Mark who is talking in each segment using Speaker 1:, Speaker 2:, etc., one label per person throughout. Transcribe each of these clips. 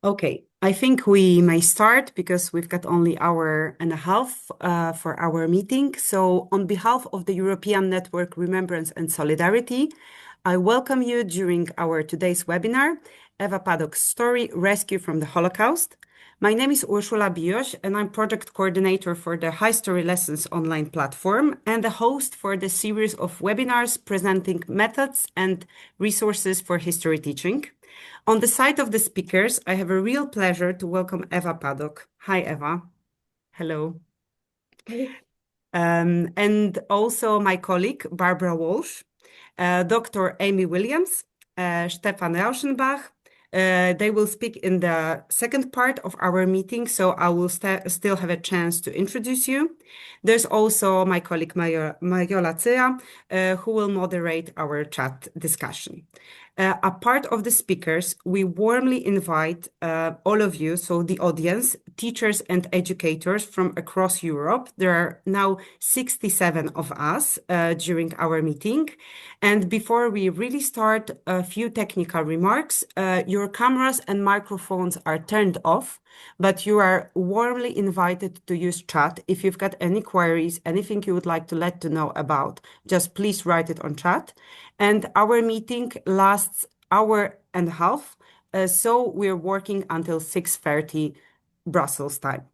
Speaker 1: Okay, I think we may start because we've got only hour and a half for our meeting. So on behalf of the European Network Remembrance and Solidarity, I welcome you during our today's webinar, Eva Paddock's Story, Rescue from the Holocaust. My name is Ursula Bios, and I'm project coordinator for the High Story Lessons online platform and the host for the series of webinars presenting methods and resources for history teaching. On the side of the speakers, I have a real pleasure to welcome Eva Paddock. Hi, Eva. Hello. And also my colleague, Barbara Walsh, Dr. Amy Williams, Stephan Rauschenbach. They will speak in the second part of our meeting, so I will still have a chance to introduce you. There's also my colleague, Mariola Cyra, who will moderate our chat discussion. Apart of the speakers, we warmly invite all of you, so the audience, teachers and educators from across Europe. There are now 67 of us during our meeting. And before we really start, a few technical remarks. Your cameras and microphones are turned off, but you are warmly invited to use chat. If you've got any queries, anything you would like to let to know about, just please write it on chat. And our meeting lasts hour and a half, so we're working until 6:30 Brussels time.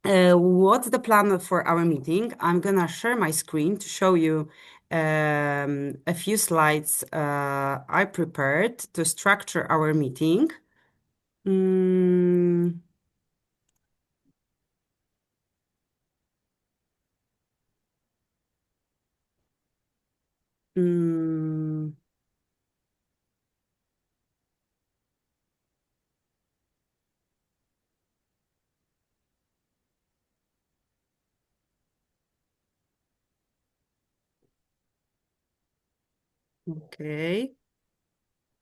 Speaker 1: What's the plan for our meeting? I'm gonna share my screen to show you a few slides I prepared to structure our meeting. Mm, mm, okay.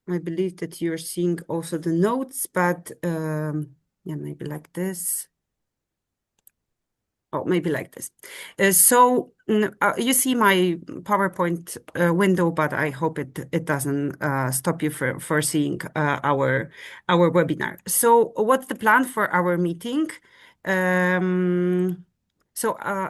Speaker 1: I believe that you're seeing also the notes, but yeah, maybe like this. Oh, maybe like this. You see my PowerPoint window, but I hope it doesn't stop you for seeing our webinar. So what's the plan for our meeting? Um,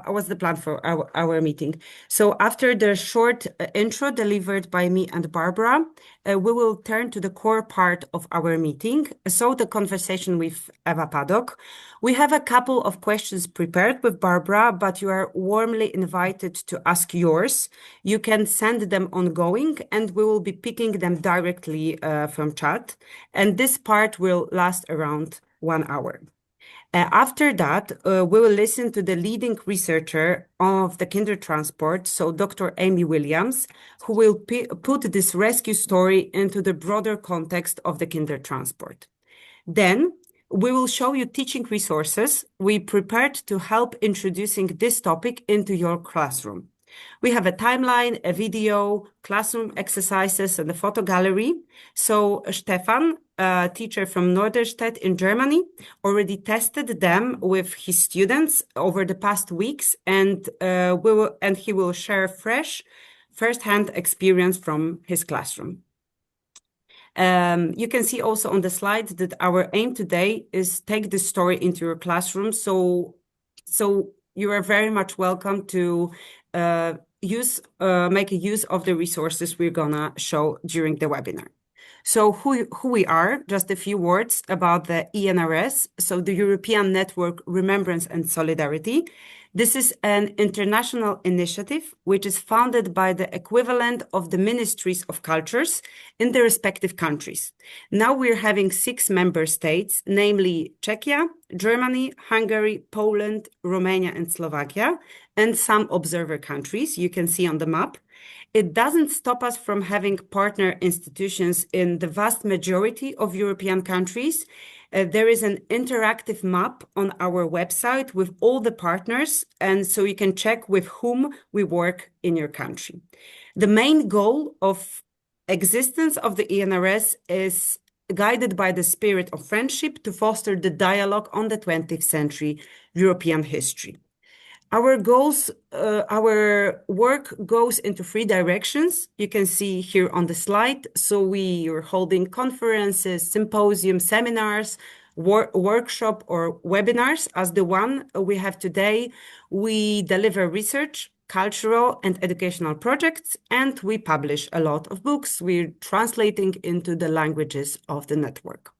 Speaker 1: what's the plan for our meeting? So after the short intro delivered by me and Barbara, we will turn to the core part of our meeting. So the conversation with Eva Paddock. We have a couple of questions prepared with Barbara, but you are warmly invited to ask yours. You can send them ongoing, and we will be picking them directly from chat. And this part will last around 1 hour. After that, we will listen to the leading researcher of the Kindertransport, so Dr. Amy Williams, who will put this rescue story into the broader context of the Kindertransport. Then we will show you teaching resources we prepared to help introducing this topic into your classroom. We have a timeline, a video, classroom exercises, and a photo gallery. So Stefan, a teacher from Norderstedt in Germany, already tested them with his students over the past weeks, and he will share fresh, first-hand experience from his classroom. You can see also on the slide that our aim today is take this story into your classroom. So you are very much welcome to make a use of the resources we're gonna show during the webinar. So who we are, just a few words about the ENRS, so the European Network Remembrance and Solidarity. This is an international initiative which is founded by the equivalent of the ministries of cultures in the respective countries. Now we're having 6 member states, namely Czechia, Germany, Hungary, Poland, Romania, and Slovakia, and some observer countries you can see on the map. It doesn't stop us from having partner institutions in the vast majority of European countries. There is an interactive map on our website with all the partners, and so you can check with whom we work in your country. The main goal of existence of the ENRS is guided by the spirit of friendship to foster the dialogue on the 20th century European history. Our goals, our work goes into three directions. You can see here on the slide. So we are holding conferences, symposiums, seminars, workshop or webinars as the one we have today. We deliver research, cultural and educational projects, and we publish a lot of books. We're translating into the languages of the network.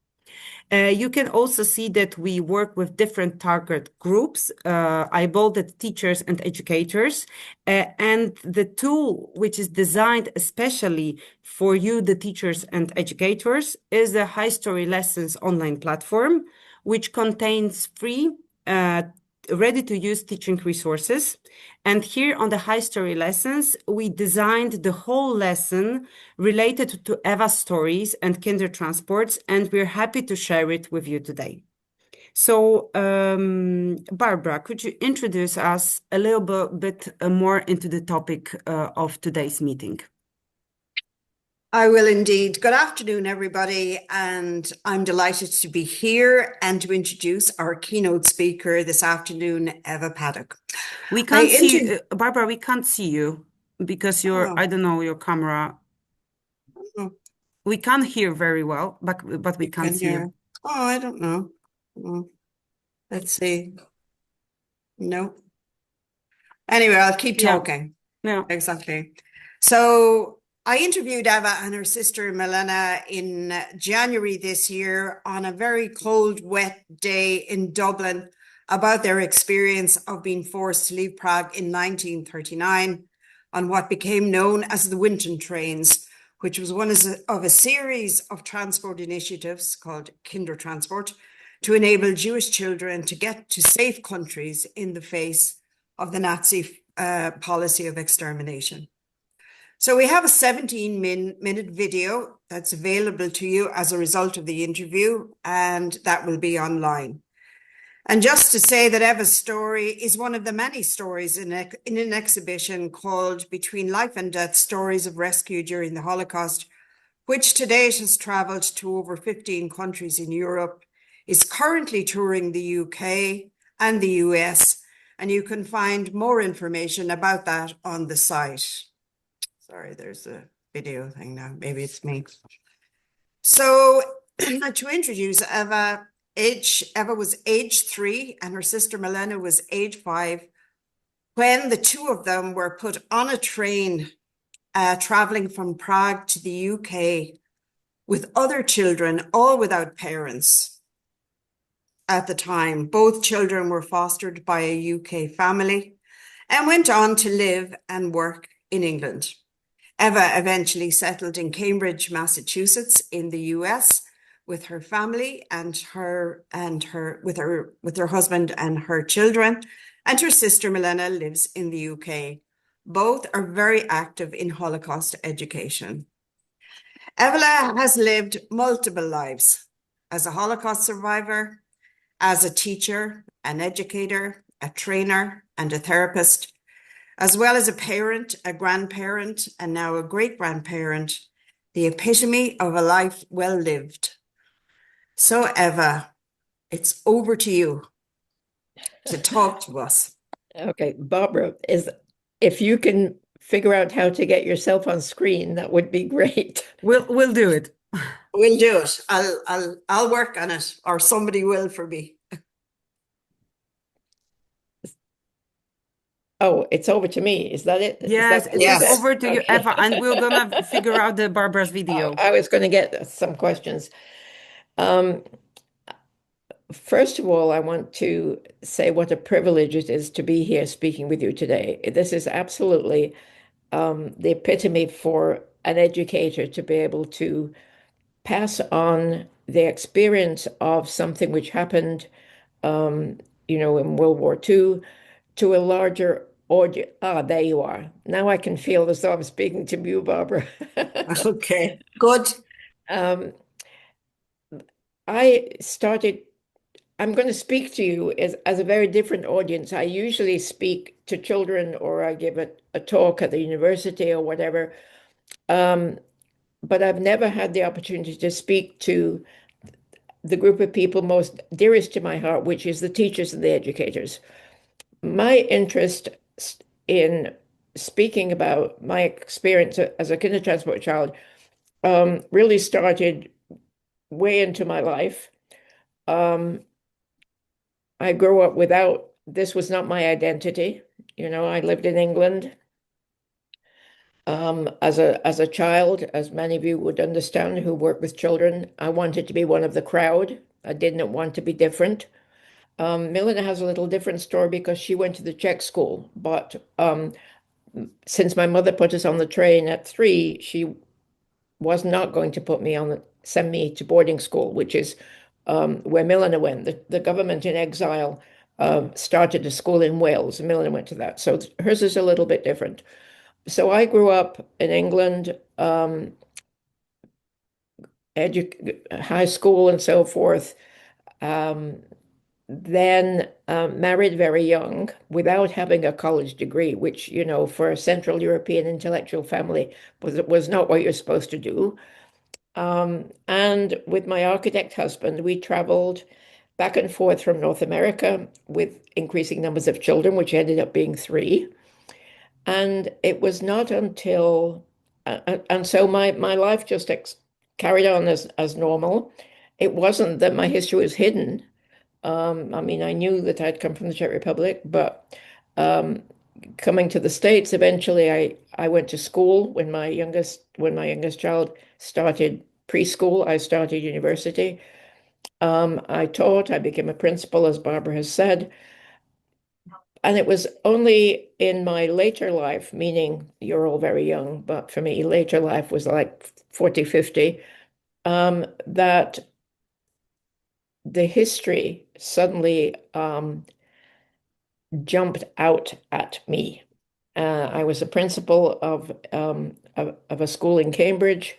Speaker 1: You can also see that we work with different target groups. I bolded teachers and educators. And the tool, which is designed especially for you, the teachers and educators, is the High Story Lessons online platform, which contains free ready-to-use teaching resources. And here on the High Story Lessons, we designed the whole lesson related to Eva's stories and Kindertransports, and we're happy to share it with you today. So, Barbara, could you introduce us a little bit more into the topic of today's meeting?
Speaker 2: I will indeed. Good afternoon, everybody, and I'm delighted to be here and to introduce our keynote speaker this afternoon, Eva Paddock.
Speaker 1: We can't see Barbara, we can't see you because I don't know, your camera.
Speaker 2: Oh.
Speaker 1: We can't hear very well, but we can't see you.
Speaker 2: Oh, I don't know. Let's see. No. Anyway, I'll keep talking.
Speaker 1: Yeah.
Speaker 2: Exactly. So I interviewed Eva and her sister Milena in January this year on a very cold, wet day in Dublin about their experience of being forced to leave Prague in 1939 on what became known as the Winton Trains, which was one of a series of transport initiatives called Kindertransport to enable Jewish children to get to safe countries in the face of the Nazi policy of extermination. So we have a 17-minute video that's available to you as a result of the interview, and that will be online. And just to say that Eva's story is one of the many stories in an exhibition called Between Life and Death, Stories of Rescue During the Holocaust, which to date has traveled to over 15 countries in Europe, is currently touring the UK and the US, and you can find more information about that on the site. Sorry, there's a video thing now. Maybe it's me. So to introduce Eva, Eva was age 3 and her sister Milena was age 5 when the two of them were put on a train traveling from Prague to the UK with other children, all without parents. At the time, both children were fostered by a UK family and went on to live and work in England. Eva eventually settled in Cambridge, Massachusetts, in the US, with her family and her husband and her children, and her sister Milena lives in the UK. Both are very active in Holocaust education. Eva has lived multiple lives as a Holocaust survivor, as a teacher, an educator, a trainer, and a therapist, as well as a parent, a grandparent, and now a great-grandparent, the epitome of a life well lived. So, Eva, it's over to you to talk to us.
Speaker 3: Okay, Barbara, if you can figure out how to get yourself on screen, that would be great.
Speaker 1: We'll do it.
Speaker 2: We'll do it. I'll work on it, or somebody will for me.
Speaker 3: Oh, it's over to me. Is that it?
Speaker 1: Yes,
Speaker 2: yes.
Speaker 1: It's over to you, Eva, and we're gonna figure out the Barbara's video.
Speaker 3: I was going to get some questions. First of all, I want to say what a privilege it is to be here speaking with you today. This is absolutely the epitome for an educator to be able to pass on the experience of something which happened, in World War II to a larger audience. Ah, there you are. Now I can feel as though I'm speaking to you, Barbara.
Speaker 2: Okay, good.
Speaker 3: I'm going to speak to you as a very different audience. I usually speak to children or I give a talk at the university or whatever. But I've never had the opportunity to speak to the group of people most dearest to my heart, which is the teachers and the educators. my interest in speaking about my experience as a Kindertransport child really started way into my life. Um, I grew up without, this was not my identity. You know, I lived in England as a child, as many of you would understand who work with children. I wanted to be one of the crowd. I didn't want to be different. Milena has a little different story because she went to the Czech school, but since my mother put us on the train at 3, she was not going to send me to boarding school, which is where Milena went. The government in exile started a school in Wales, and Milena went to that. So hers is a little bit different. So I grew up in England, high school and so forth. Um, then married very young without having a college degree, which, you know, for a Central European intellectual family was not what you're supposed to do. And with my architect husband, we traveled back and forth from North America with increasing numbers of children, which ended up being 3. And it was not until, and so my life just carried on as normal. It wasn't that my history was hidden. I mean, I knew that I'd come from the Czech Republic, but um, coming to the States, eventually I went to school when my youngest child started preschool. I started university. I taught. I became a principal, as Barbara has said. And it was only in my later life, meaning you're all very young, but for me, later life was like 40, 50, that the history suddenly jumped out at me. I was a principal of a school in Cambridge.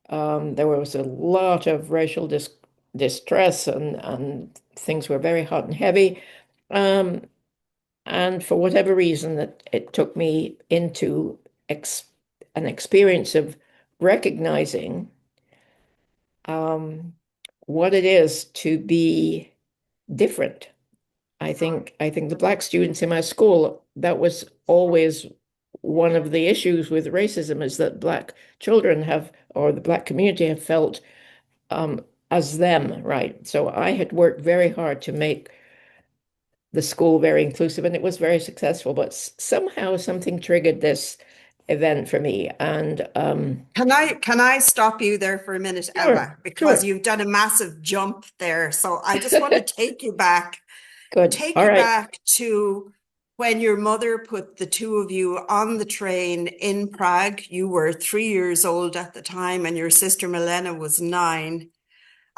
Speaker 3: There was a lot of racial distress, and things were very hot and heavy. Um, and for whatever reason, that it took me into an experience of recognizing um, what it is to be different. I think the black students in my school, that was always one of the issues with racism, is that black children have, or the black community have felt um, as them, right? So I had worked very hard to make the school very inclusive, and it was very successful. But somehow something triggered this event for me, and
Speaker 2: Can I stop you there for a minute,
Speaker 3: sure,
Speaker 2: Eva? Because
Speaker 3: sure,
Speaker 2: you've done a massive jump there. So I just want to
Speaker 3: good,
Speaker 2: take
Speaker 3: all
Speaker 2: you
Speaker 3: right,
Speaker 2: back to when your mother put the two of you on the train in Prague. You were 3 years old at the time, and your sister Milena was 9.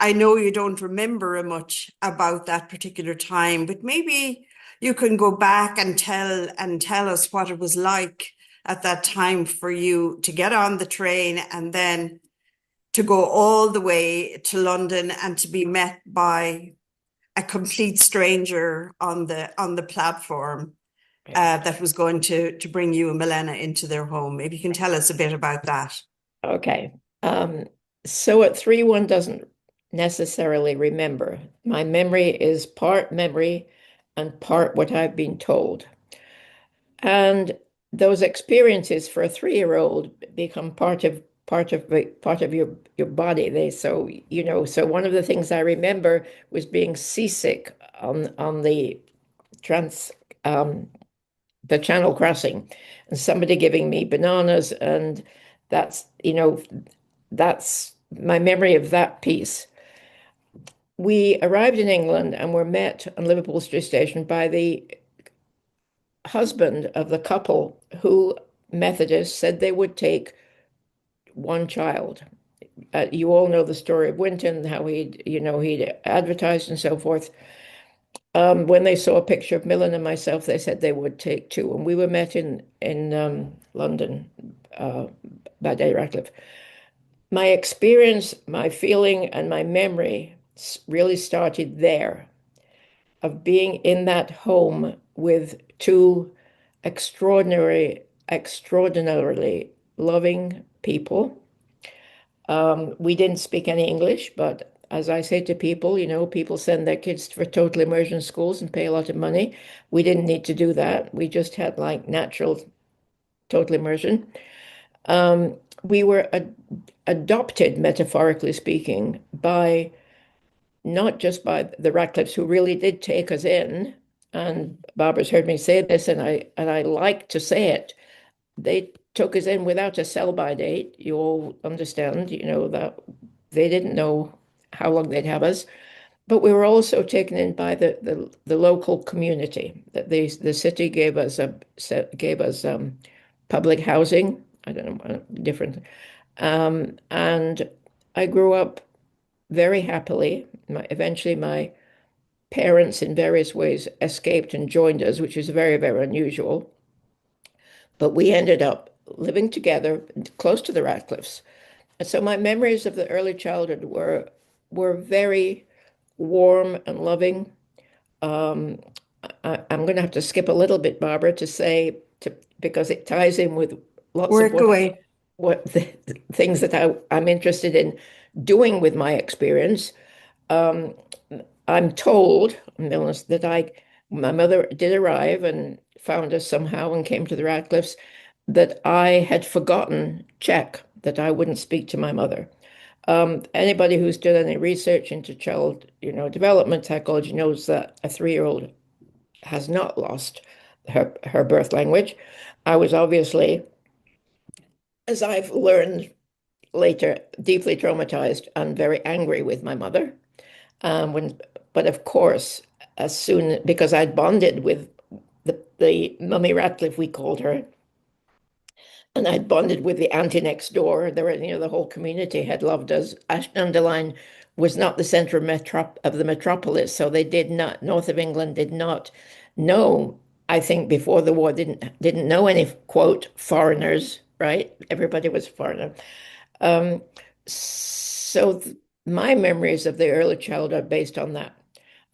Speaker 2: I know you don't remember much about that particular time, but maybe you can go back and tell us what it was like at that time for you to get on the train and then to go all the way to London and to be met by a complete stranger on the platform that was going to bring you and Milena into their home. Maybe you can tell us a bit about that.
Speaker 3: okay. Um, so at 3, one doesn't necessarily remember. My memory is part memory and part what I've been told. And those experiences for a 3-year-old become part of your body. So one of the things I remember was being seasick on trans the channel crossing, and somebody giving me bananas, and that's my memory of that piece. We arrived in England and were met on Liverpool Street Station by the husband of the couple who, Methodist, said they would take one child. You all know the story of Winton, how he'd advertised and so forth. When they saw a picture of Millen and myself, they said they would take 2, and we were met in London by Day Ratcliffe. My experience, my feeling, and my memory really started there, of being in that home with 2 extraordinarily loving people. We didn't speak any English, but as I say to people, people send their kids for total immersion schools and pay a lot of money. We didn't need to do that. We just had like natural total immersion. We were adopted, metaphorically speaking, by not just by the Ratcliffes, who really did take us in. And Barbara's heard me say this, and I like to say it. They took us in without a sell-by date. You all understand, that they didn't know how long they'd have us. But we were also taken in by the local community. That the city gave us public housing. I don't know, different. And I grew up very happily. Eventually, my parents, in various ways, escaped and joined us, which is very, very unusual. But we ended up living together close to the Ratcliffes. And so my memories of the early childhood were very warm and loving. Um, I'm going to have to skip a little bit, Barbara, because it ties in with lots of
Speaker 2: Work away.
Speaker 3: what the things that I'm interested in doing with my experience. Um, I'm told, Mills, that my mother did arrive and found us somehow and came to the Radcliffes, that I had forgotten Czech, that I wouldn't speak to my mother. Anybody who's done any research into child, development psychology knows that a 3-year-old has not lost her birth language. I was obviously, as I've learned later, deeply traumatized and very angry with my mother. But of course, as soon because I'd bonded with the mummy Ratcliffe, we called her, and I'd bonded with the auntie next door. There were, the whole community had loved us. Ashton-under-Lyne was not the center of the metropolis, so they did not, north of England did not know. I think before the war didn't know any quote foreigners, right? Everybody was a foreigner. Um, so my memories of the early childhood are based on that.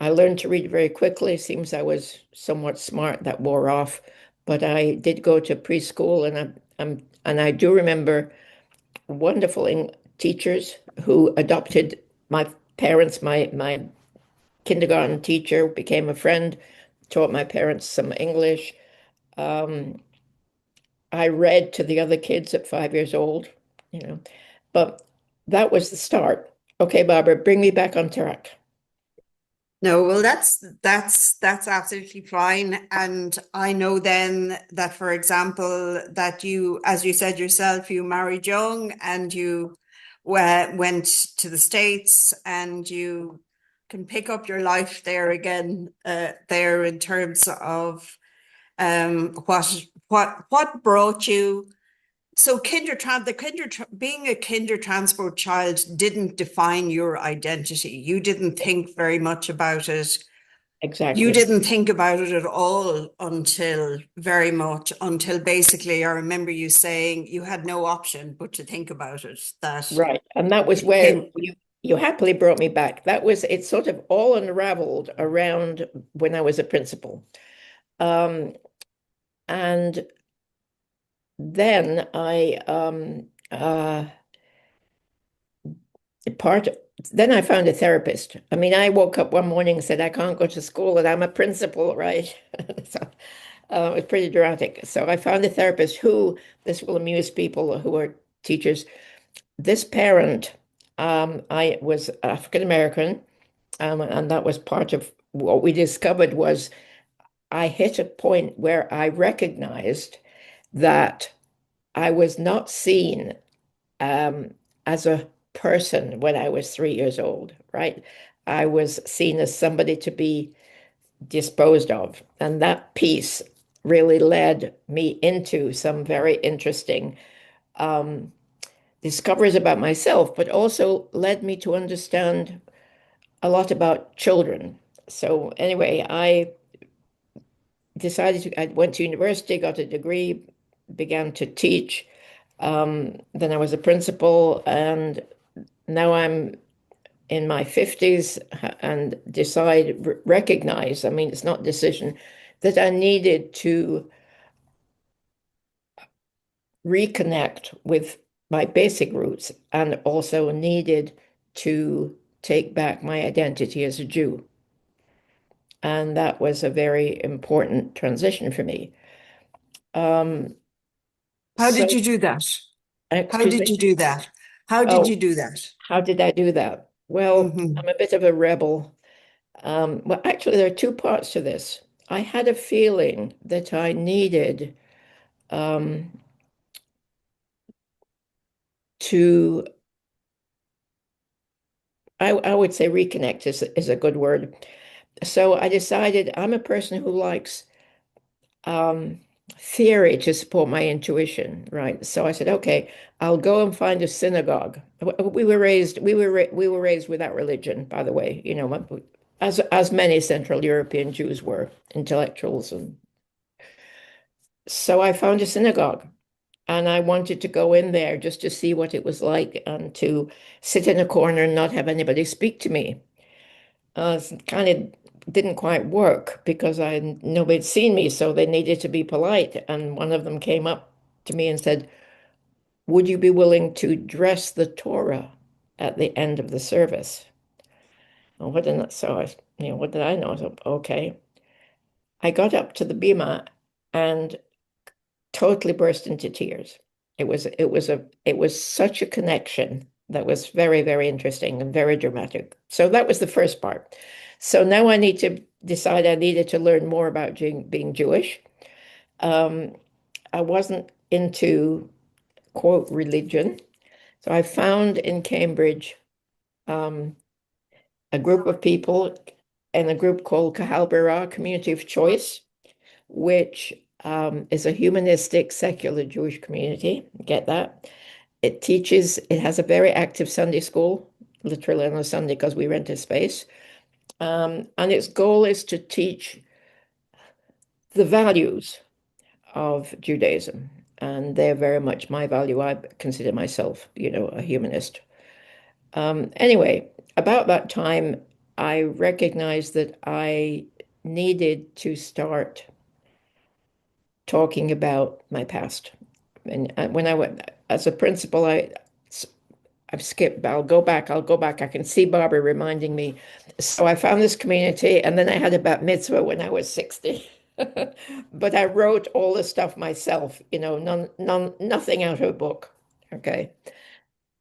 Speaker 3: I learned to read very quickly. Seems I was somewhat smart. That wore off, but I did go to preschool, and I do remember wonderful teachers who adopted my parents. My kindergarten teacher became a friend, taught my parents some English. Um, I read to the other kids at 5 years old, you know, but that was the start. Okay, Barbara, bring me back on track.
Speaker 2: No, well, that's absolutely fine. And I know then that, for example, that you, as you said yourself, you married young and you went to the States, and you can pick up your life there again, there in terms of what brought you. So being a Kindertransport child didn't define your identity. You didn't think very much about it. You
Speaker 3: Exactly.
Speaker 2: didn't think about it at all until basically I remember you saying you had no option but to think about it, that
Speaker 3: Right. And that was
Speaker 2: it
Speaker 3: where
Speaker 2: came.
Speaker 3: you happily brought me back. It sort of all unraveled around when I was a principal. Um, and then part then I found a therapist. I mean, I woke up one morning and said, I can't go to school and I'm a principal, right? So it was pretty dramatic. So I found a therapist who, this will amuse people who are teachers. This parent, I was African American, and that was part of what we discovered was I hit a point where I recognized that I was not seen um, as a person when I was 3 years old, right? I was seen as somebody to be disposed of. And that piece really led me into some very interesting um, discoveries about myself, but also led me to understand a lot about children. So, anyway, I went to university, got a degree, began to teach. Then I was a principal, and now I'm in my 50s and recognize, I mean, it's not decision, that I needed to reconnect with my basic roots and also needed to take back my identity as a Jew. And that was a very important transition for me. Um,
Speaker 2: How did
Speaker 3: so,
Speaker 2: you do that? How
Speaker 3: excuse
Speaker 2: did you
Speaker 3: me.
Speaker 2: do that? How did you
Speaker 3: Oh,
Speaker 2: do that?
Speaker 3: how did I do that? Well,
Speaker 2: Hmm.
Speaker 3: I'm a bit of a rebel. Well, actually, there are two parts to this. I had a feeling that I needed um, to, I would say reconnect is a good word. So I decided I'm a person who likes um, theory to support my intuition, right? So I said, okay, I'll go and find a synagogue. We were raised without religion, by the way, as many Central European Jews were, intellectuals. And so I found a synagogue and I wanted to go in there just to see what it was like and to sit in a corner and not have anybody speak to me. Kind of didn't quite work because nobody had seen me, so they needed to be polite. And one of them came up to me and said, "Would you be willing to dress the Torah at the end of the service?" Well, what did so I, what did I know? So, okay. I got up to the bima and totally burst into tears. It was such a connection that was very, very interesting and very dramatic. So that was the first part. So now I need to decide I needed to learn more about being Jewish. Um, I wasn't into quote religion. So I found in Cambridge um, a group of people in a group called Kahal Bera, Community of Choice, which is a humanistic, secular Jewish community. Get that? It has a very active Sunday school, literally on a Sunday because we rent a space. And its goal is to teach the values of Judaism. And they're very much my value. I consider myself, a humanist. Anyway, about that time, I recognized that I needed to start talking about my past. And when I went as a principal, I've skipped, I'll go back. I can see Barbara reminding me. So I found this community, and then I had a bat mitzvah when I was 60. But I wrote all the stuff myself, nothing out of a book. Okay.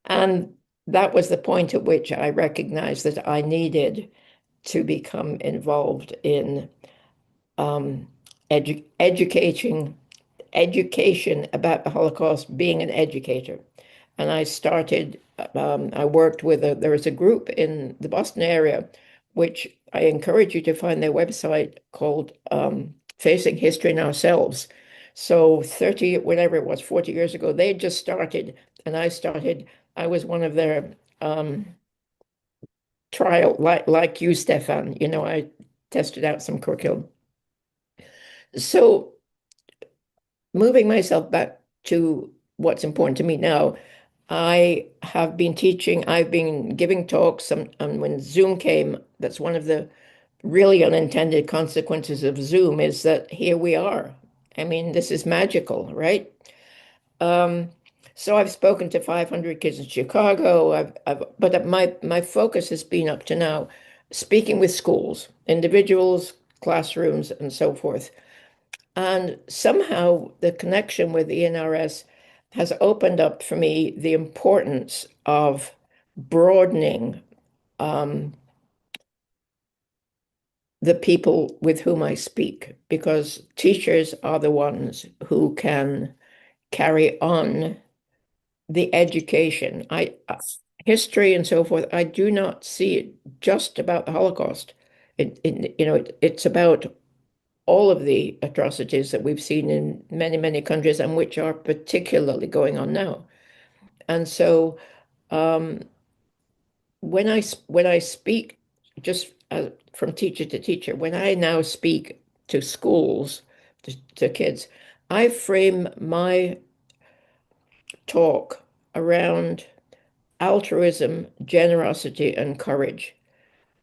Speaker 3: And that was the point at which I recognized that I needed to become involved in um, educating education about the Holocaust, being an educator. And I worked there was a group in the Boston area, which I encourage you to find their website called Facing History in Ourselves. So 30, whatever it was, 40 years ago, they just started, and I was one of their trial, like you, Stephan, I tested out some curriculum. So moving myself back to what's important to me now, I've been giving talks, and when Zoom came, that's one of the really unintended consequences of Zoom is that here we are. I mean, this is magical, right? Um, so I've spoken to 500 kids in Chicago. But my focus has been up to now speaking with schools, individuals, classrooms, and so forth. And somehow the connection with the NRS has opened up for me the importance of broadening um, the people with whom I speak, because teachers are the ones who can carry on the education. History and so forth, I do not see it just about the Holocaust. It's about all of the atrocities that we've seen in many, many countries and which are particularly going on now. And so um, when I speak just from teacher to teacher, when I now speak to schools, to kids, I frame my talk around altruism, generosity, and courage.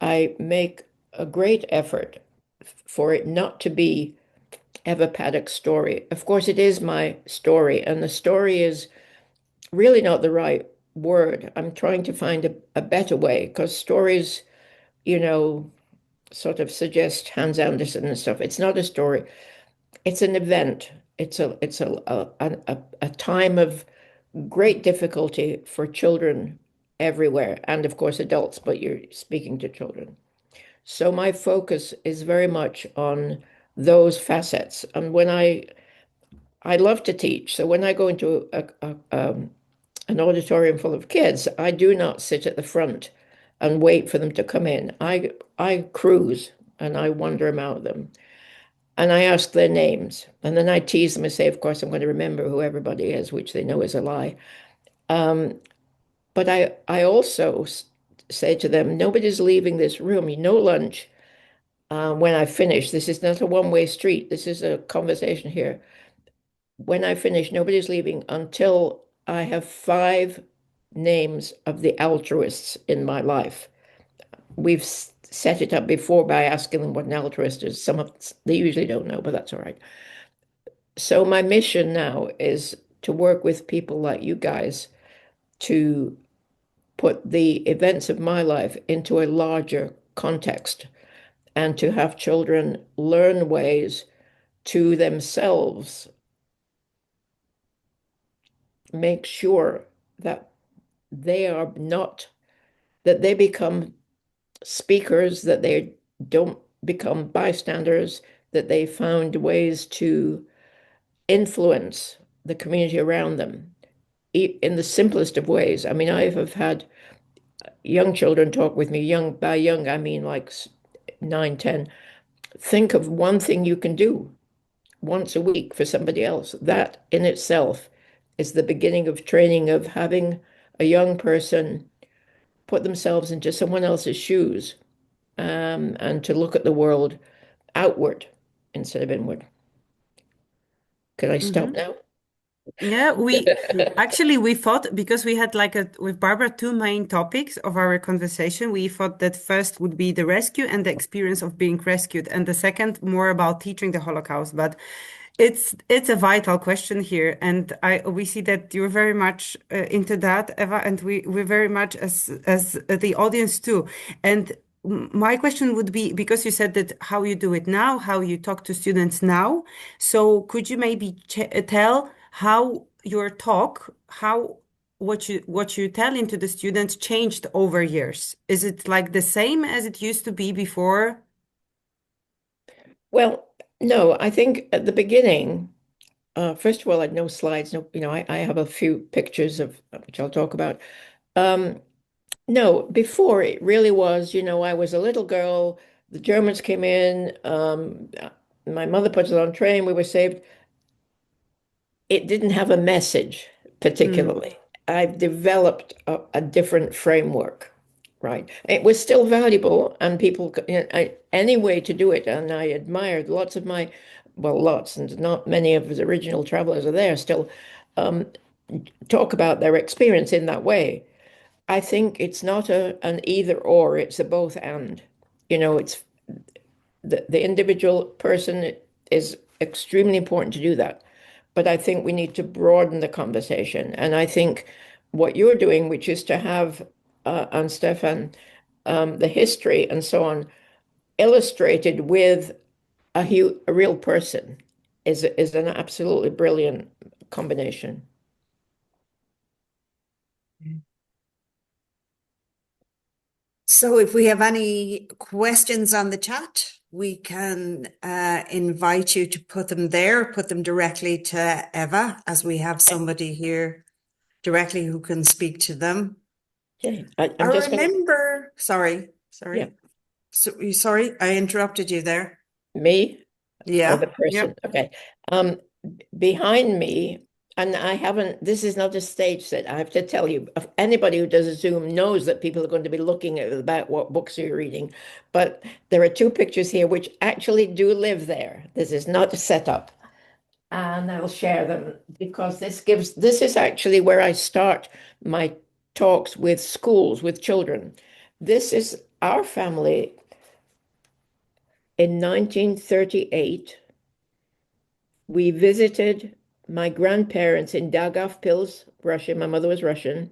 Speaker 3: I make a great effort for it not to be Eva Paddock's story. Of course, it is my story, and the story is really not the right word. I'm trying to find a better way because stories, you know, sort of suggest Hans Andersen and stuff. It's not a story. It's an event. It's a time of great difficulty for children everywhere, and of course adults, but you're speaking to children. So my focus is very much on those facets. And I love to teach, so when I go into an auditorium full of kids, I do not sit at the front and wait for them to come in. I cruise and I wander among them. And I ask their names. And then I tease them and say, of course, I'm going to remember who everybody is, which they know is a lie. Um, but I also say to them, nobody's leaving this room. You know, lunch when I finish. This is not a one-way street. This is a conversation here. When I finish, nobody's leaving until I have 5 names of the altruists in my life. We've set it up before by asking them what an altruist is. Some of they usually don't know, but that's all right. So my mission now is to work with people like you guys to put the events of my life into a larger context and to have children learn ways to themselves make sure that they are not, that they become speakers, that they don't become bystanders, that they found ways to influence the community around them in the simplest of ways. I mean, I have had young children talk with me, young, by young, I mean like 9, 10. Think of one thing you can do once a week for somebody else. That in itself is the beginning of training of having a young person put themselves into someone else's shoes and to look at the world outward instead of inward. Could I stop
Speaker 1: Mm-hmm.
Speaker 3: now?
Speaker 1: Yeah, we actually we thought because we had like with Barbara two main topics of our conversation. We thought that first would be the rescue and the experience of being rescued, and the second more about teaching the Holocaust. But it's a vital question here, and I we see that you're very much into that, Eva, and we're very much as the audience too. And my question would be because you said that how you do it now, how you talk to students now. So could you maybe ch tell how your talk, how what you tell into the students changed over years? Is it like the same as it used to be before?
Speaker 3: Well, no, I think at the beginning, first of all, I had no slides. No, I have a few pictures of which I'll talk about. Um, no, before it really was, I was a little girl. The Germans came in. My mother put us on a train. We were saved. It didn't have a message
Speaker 1: Mm,
Speaker 3: particularly. I've developed a different framework, right? It was still valuable, and people, any way to do it. And I admired lots of well, lots, and not many of the original travelers are there still, um, talk about their experience in that way. I think it's not an either or, it's a both and. It's the individual person is extremely important to do that. But I think we need to broaden the conversation. And I think what you're doing, which is to have, and Stephan, the history and so on, illustrated with a real person is an absolutely brilliant combination.
Speaker 2: So if we have any questions on the chat, we can invite you to put them there, put them directly to Eva, as we have somebody here directly who can speak to them.
Speaker 3: Okay,
Speaker 2: I
Speaker 3: I'm just going to,
Speaker 2: remember,
Speaker 3: yeah,
Speaker 2: sorry. Sorry, I interrupted you there.
Speaker 3: me or the
Speaker 2: Yeah.
Speaker 3: person.
Speaker 1: yep.
Speaker 3: Okay. Um, Behind me, and I haven't, this is not a stage set. I have to tell you, if anybody who does a Zoom knows that people are going to be looking at about what books you're reading. But there are 2 pictures here which actually do live there. This is not a setup. And I'll share them because this is actually where I start my talks with schools, with children. This is our family in 1938. We visited my grandparents in Daugavpils, Russia. My mother was Russian.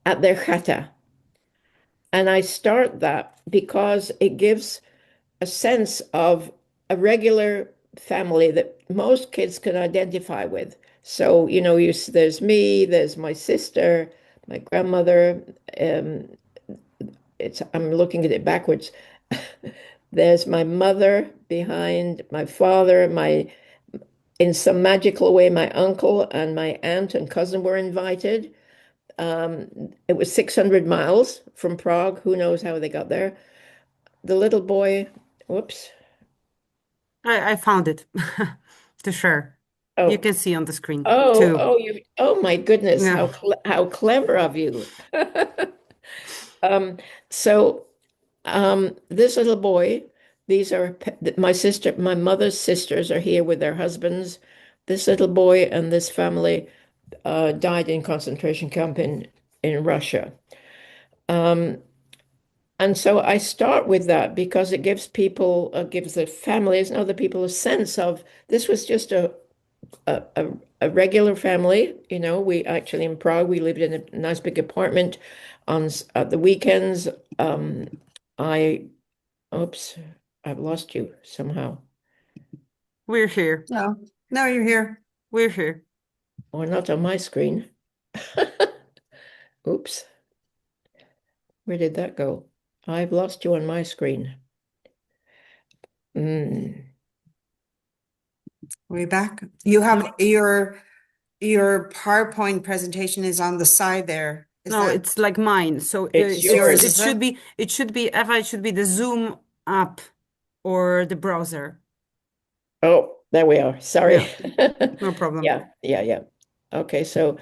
Speaker 3: at their chata. And I start that because it gives a sense of a regular family that most kids can identify with. So, there's me, there's my sister, my grandmother. Um, I'm looking at it backwards. There's my mother behind, my father, in some magical way, my uncle and my aunt and cousin were invited. It was 600 miles from Prague. Who knows how they got there? The little boy, whoops.
Speaker 1: I found it to share. You
Speaker 3: Oh,
Speaker 1: can see on the screen too.
Speaker 3: oh my goodness,
Speaker 1: Yeah.
Speaker 3: how clever of you. Um, so this little boy, these are my mother's sisters are here with their husbands. This little boy and this family died in concentration camp in Russia. Um, and so I start with that because it gives people, gives the families and other people a sense of this was just a, a, a regular family. We actually in Prague, we lived in a nice big apartment at the weekends. I, oops, I've lost you somehow.
Speaker 1: We're here.
Speaker 2: No, no, you're here.
Speaker 1: We're here.
Speaker 3: Or not on my screen. Oops, where did that go? I've lost you on my screen. Mm.
Speaker 2: Way back. You have your PowerPoint presentation is on the side there. Is
Speaker 1: No,
Speaker 2: that
Speaker 1: it's like mine. So
Speaker 3: It's
Speaker 2: it's yours,
Speaker 3: yours.
Speaker 2: is it?
Speaker 1: it should be Eva, it should be the Zoom app or the browser.
Speaker 3: Oh, there we are.
Speaker 1: Yeah,
Speaker 3: Sorry.
Speaker 1: no problem.
Speaker 3: Yeah, yeah, yeah. Okay, so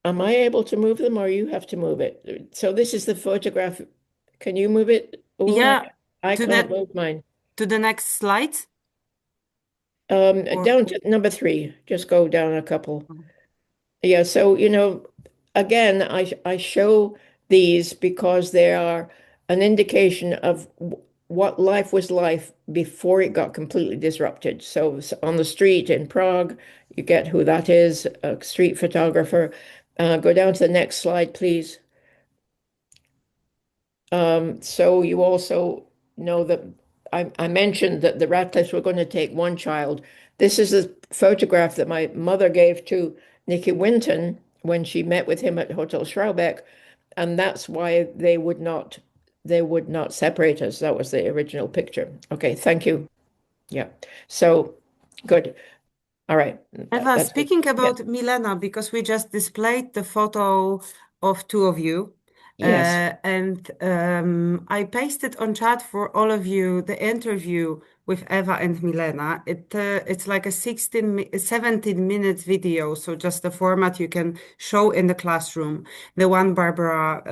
Speaker 3: am I able to move them or you have to move it? So this is the photograph. Can you move it, Una?
Speaker 1: Yeah,
Speaker 3: I
Speaker 1: to
Speaker 3: can't
Speaker 1: that
Speaker 3: move mine.
Speaker 1: to the next slide or
Speaker 3: Down to number 3. Just go down a couple. Yeah, so again, I show these because they are an indication of what life was like before it got completely disrupted. So on the street in Prague, you get who that is, a street photographer. Go down to the next slide, please. So you also know that I mentioned that the Ratcliffes were going to take one child. This is a photograph that my mother gave to Nicky Winton when she met with him at Hotel Schraubbeck, and that's why they would not separate us. That was the original picture. Okay, thank you. Yeah. So good. All right.
Speaker 1: Eva,
Speaker 3: That's it.
Speaker 1: speaking
Speaker 3: Yeah.
Speaker 1: about Milena, because we just displayed the photo of two of you,
Speaker 3: Yes.
Speaker 1: and I pasted on chat for all of you the interview with Eva and Milena. It's like a 17 minutes video, so just the format you can show in the classroom. The one Barbara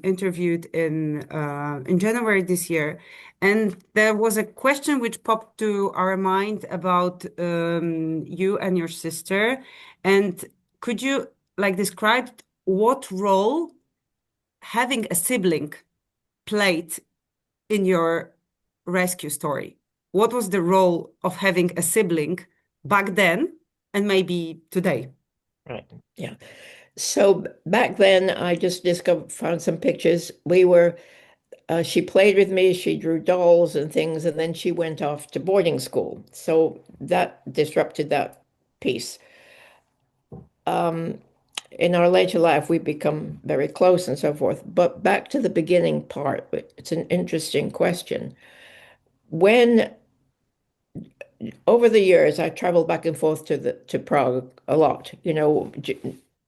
Speaker 1: interviewed in January this year. And there was a question which popped to our mind about you and your sister. And could you like describe what role having a sibling played in your rescue story? What was the role of having a sibling back then and maybe today?
Speaker 3: Right. Yeah. So back then, I just found some pictures. She played with me, she drew dolls and things, and then she went off to boarding school. So that disrupted that piece. Um, in our later life, we become very close and so forth. But back to the beginning part, it's an interesting question. When over the years, I traveled back and forth to Prague a lot.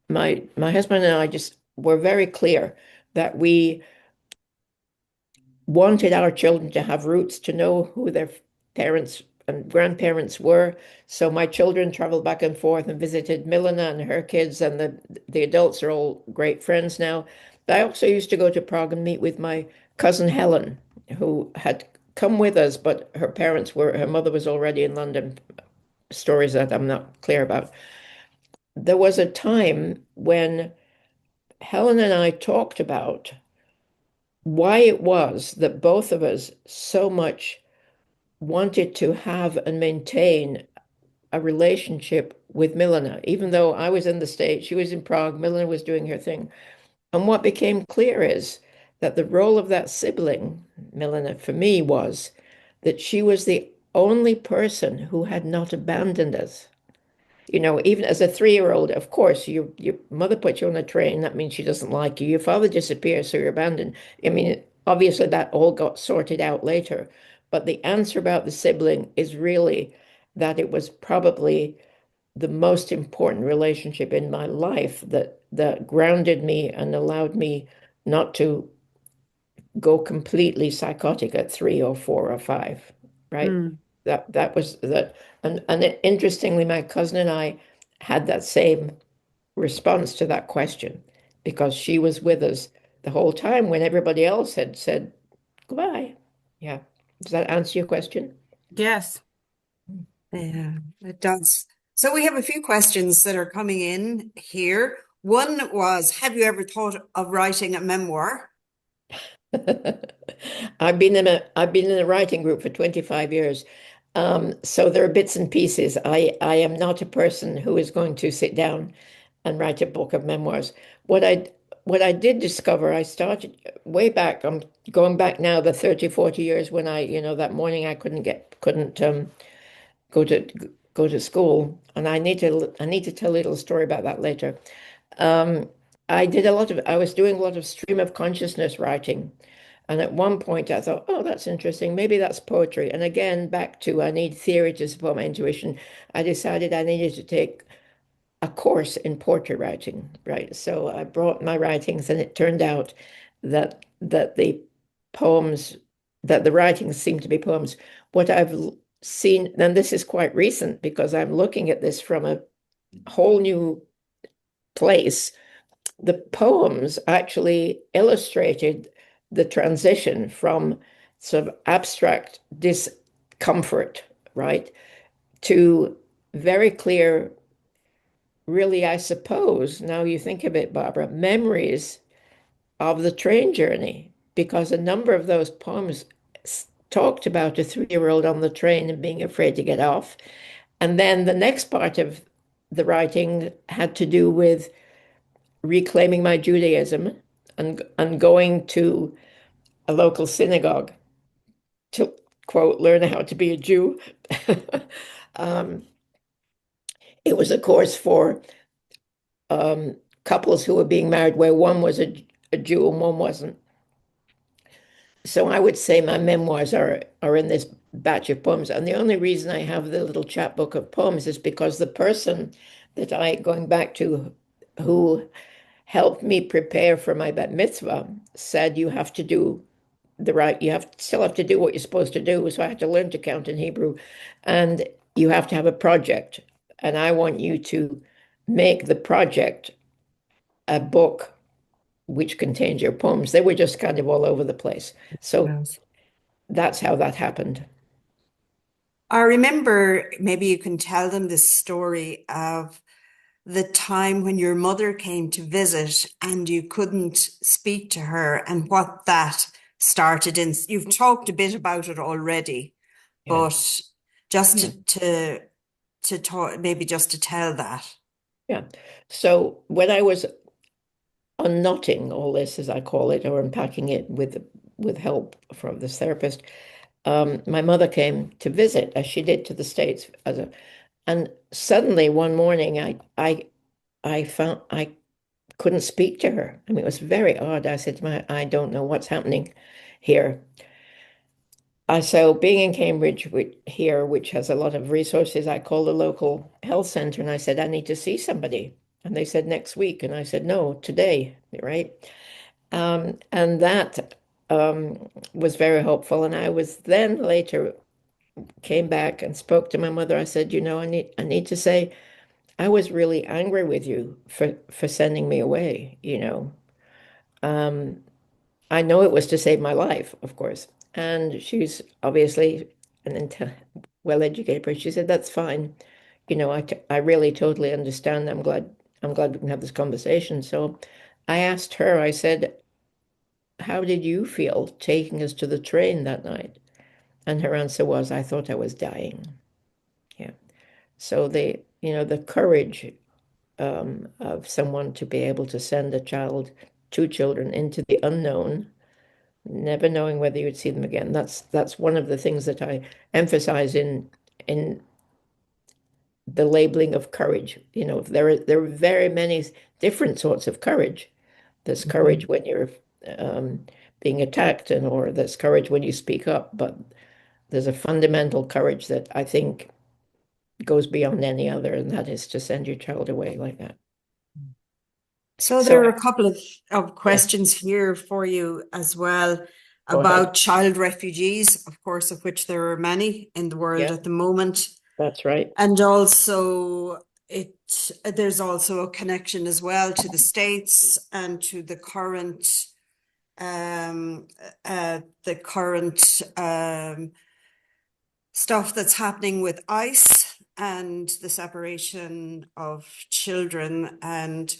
Speaker 3: My husband and I just were very clear that we wanted our children to have roots, to know who their parents and grandparents were. So my children traveled back and forth and visited Milena and her kids, and the adults are all great friends now. But I also used to go to Prague and meet with my cousin Helen, who had come with us, but her mother was already in London. Stories that I'm not clear about. There was a time when Helen and I talked about why it was that both of us so much wanted to have and maintain a relationship with Milena, even though I was in the States, she was in Prague, Milena was doing her thing. And what became clear is that the role of that sibling, Milena, for me, was that she was the only person who had not abandoned us. You know, even as a 3-year-old, of course, your mother puts you on a train. That means she doesn't like you. Your father disappears, so you're abandoned. I mean, obviously that all got sorted out later. But the answer about the sibling is really that it was probably the most important relationship in my life that grounded me and allowed me not to go completely psychotic at 3 or 4 or 5, right?
Speaker 1: Mm.
Speaker 3: That was that, and interestingly, my cousin and I had that same response to that question because she was with us the whole time when everybody else had said goodbye. Yeah. Does that answer your question?
Speaker 1: Yes.
Speaker 2: Yeah, it does. So we have a few questions that are coming in here. One was, have you ever thought of writing a memoir?
Speaker 3: I've been in a writing group for 25 years. So there are bits and pieces. I am not a person who is going to sit down and write a book of memoirs. What I what I did discover, I started way back. I'm going back now the 30, 40 years when that morning I couldn't go to school. And I need to tell a little story about that later. Um, I was doing a lot of stream of consciousness writing. And at one point I thought, oh, that's interesting. Maybe that's poetry. And again, back to I need theory to support my intuition. I decided I needed to take a course in portrait writing, right? So I brought my writings, and it turned out that poems, that the writings seem to be poems. What I've seen, and this is quite recent because I'm looking at this from a whole new place, the poems actually illustrated the transition from sort of abstract discomfort, right, to very clear, really, I suppose, now you think of it, Barbara, memories of the train journey, because a number of those poems talked about a 3-year-old on the train and being afraid to get off. And then the next part of the writing had to do with reclaiming my Judaism and going to a local synagogue to, quote, learn how to be a Jew. um, it was a course for couples who were being married where one was a Jew and one wasn't. So I would say my memoirs are in this batch of poems. And the only reason I have the little chapbook of poems is because the person that going back to, who helped me prepare for my bat mitzvah, said you have to do still have to do what you're supposed to do. So I had to learn to count in Hebrew, and you have to have a project. And I want you to make the project a book which contains your poems. They were just kind of all over the place. So
Speaker 1: Yes.
Speaker 3: that's how that happened.
Speaker 2: I remember maybe you can tell them the story of the time when your mother came to visit and you couldn't speak to her and what that started in. You've talked a bit about it already,
Speaker 3: Yeah.
Speaker 2: but just
Speaker 3: Yeah.
Speaker 2: to talk, maybe just to tell that.
Speaker 3: Yeah. So when I was unknotting all this, as I call it, or unpacking it with help from this therapist, my mother came to visit, as she did to the States, and suddenly one morning I found I couldn't speak to her. I mean, it was very odd. I said to I don't know what's happening here. So being in Cambridge here, which has a lot of resources, I called the local health center and I said, I need to see somebody. And they said next week. And I said, no, today, right? And that was very helpful. And I was then later came back and spoke to my mother. I said, I need to say, I was really angry with you for sending me away, I know it was to save my life, of course. And she's obviously well-educated person. She said, that's fine. I really totally understand. I'm glad we can have this conversation. So I asked her, I said, how did you feel taking us to the train that night? And her answer was, I thought I was dying. Yeah. So the courage of someone to be able to send two children into the unknown, never knowing whether you'd see them again. That's one of the things that I emphasize in the labeling of courage. There are very many different sorts of courage. There's courage when you're um, being attacked, or there's courage when you speak up. But there's a fundamental courage that I think goes beyond any other, and that is to send your child away like that.
Speaker 2: So
Speaker 3: So
Speaker 2: there are a couple of
Speaker 3: yeah,
Speaker 2: questions here for you as well
Speaker 3: go ahead.
Speaker 2: about child refugees, of course, of which there are many in the world
Speaker 3: Yeah,
Speaker 2: at the moment.
Speaker 3: that's right.
Speaker 2: And also there's also a connection as well to the States and to um the current stuff that's happening with ICE and the separation of children. And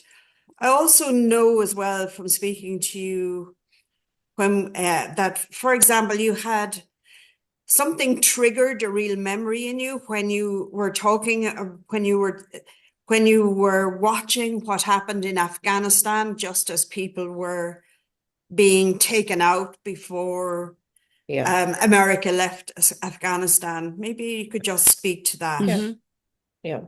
Speaker 2: I also know as well from speaking to you when that, for example, you had something triggered a real memory in you when you were talking, when you were watching what happened in Afghanistan, just as people were being taken out before
Speaker 3: Yeah,
Speaker 2: America left Afghanistan. Maybe you could just speak to that.
Speaker 3: yeah,
Speaker 1: Hmm.
Speaker 3: yeah.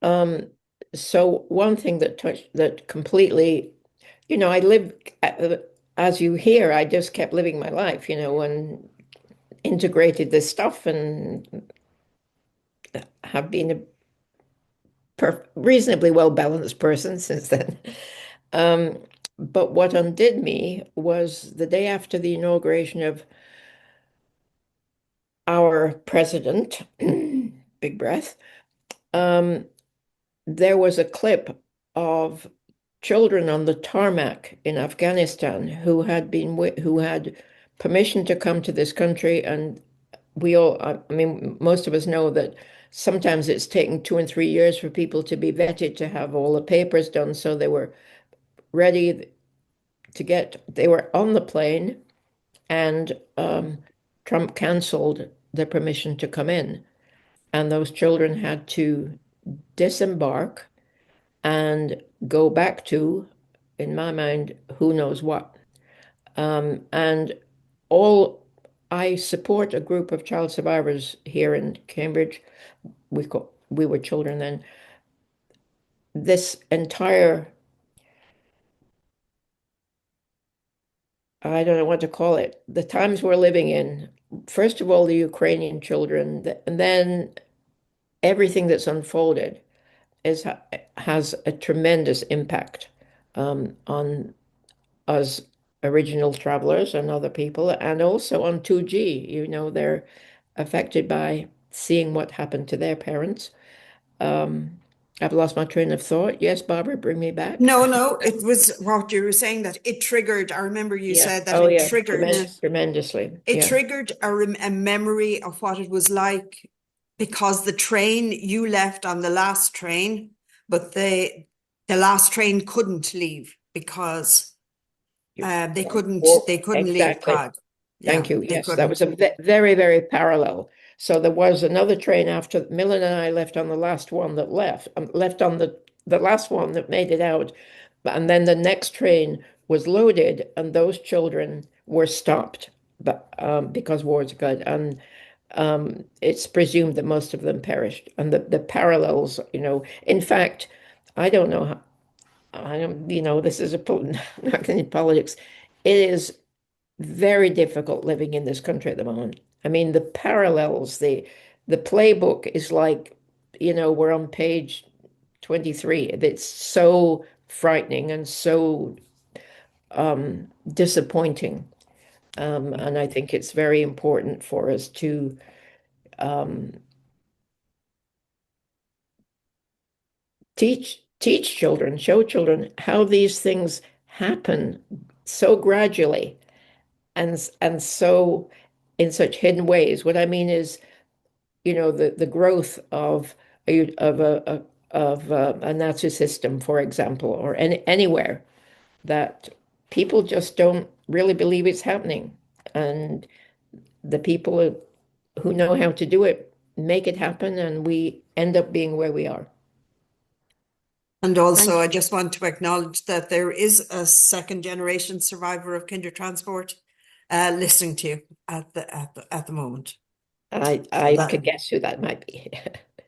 Speaker 3: Um, so one thing that completely, I live, as you hear, I just kept living my life, and integrated this stuff and have been a reasonably well-balanced person since then. Um, but what undid me was the day after the inauguration of our president, big breath, um, there was a clip of children on the tarmac in Afghanistan who had permission to come to this country, and I mean, most of us know that sometimes it's taken 2 and 3 years for people to be vetted, to have all the papers done. So they were ready they were on the plane, and Trump canceled the permission to come in. And those children had to disembark and go back to, in my mind, who knows what. And all I support a group of child survivors here in Cambridge. We were children then. This entire, I don't know what to call it, the times we're living in, first of all, the Ukrainian children, and then everything that's unfolded has a tremendous impact on us original travelers and other people, and also on 2G. They're affected by seeing what happened to their parents. Um, I've lost my train of thought. Yes, Barbara, bring me back.
Speaker 2: No, no, it was what you were saying that it triggered. I remember you
Speaker 3: Yeah.
Speaker 2: said that
Speaker 3: Oh,
Speaker 2: it
Speaker 3: yes.
Speaker 2: triggered.
Speaker 3: Tremendously.
Speaker 2: It
Speaker 3: Yeah.
Speaker 2: triggered a memory of what it was like because the train you left on the last train, but the last train couldn't leave because
Speaker 3: You-
Speaker 2: they couldn't leave
Speaker 3: Exactly.
Speaker 2: Prague.
Speaker 3: Thank
Speaker 2: Yeah,
Speaker 3: you.
Speaker 2: they
Speaker 3: Yes, that was
Speaker 2: couldn't.
Speaker 3: a very, very parallel. So there was another train after Millen and I left on the last one that left on the last one that made it out. And then the next train was loaded, and those children were stopped, but because wars good, and it's presumed that most of them perished. And the parallels, in fact, I don't know how, I don't, this is not in politics. It is very difficult living in this country at the moment. I mean, the parallels, the playbook is like, we're on page 23. It's so frightening and so disappointing. And I think it's very important for us to teach children, show children how these things happen so gradually and so in such hidden ways. What I mean is, the growth of a Nazi system, for example, or anywhere that people just don't really believe it's happening, and the people who know how to do it make it happen, and we end up being where we are.
Speaker 2: And also,
Speaker 1: Thank
Speaker 2: I just want to acknowledge that there is a second generation survivor of Kindertransport listening to you at the moment. So
Speaker 3: I could guess who that might be.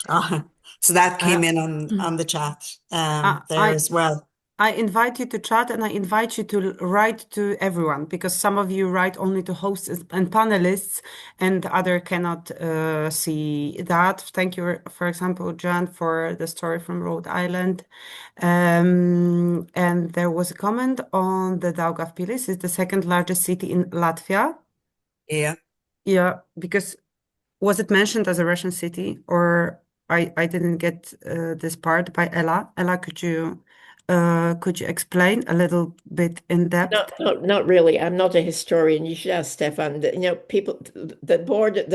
Speaker 2: uh, so that
Speaker 1: uh,
Speaker 2: came in on the chat there
Speaker 1: I
Speaker 2: as well.
Speaker 1: I invite you to chat and I invite you to write to everyone because some of you write only to hosts and panelists and other cannot see that. Thank you, for example, Jan, for the story from Rhode Island. And there was a comment on the Daugavpils. It's the second largest city in Latvia.
Speaker 2: Yeah.
Speaker 1: Yeah, because was it mentioned as a Russian city or I didn't get this part by Ella. Ella, could you explain a little bit in depth?
Speaker 3: Not really. I'm not a historian. You should ask Stefan. You know, people, the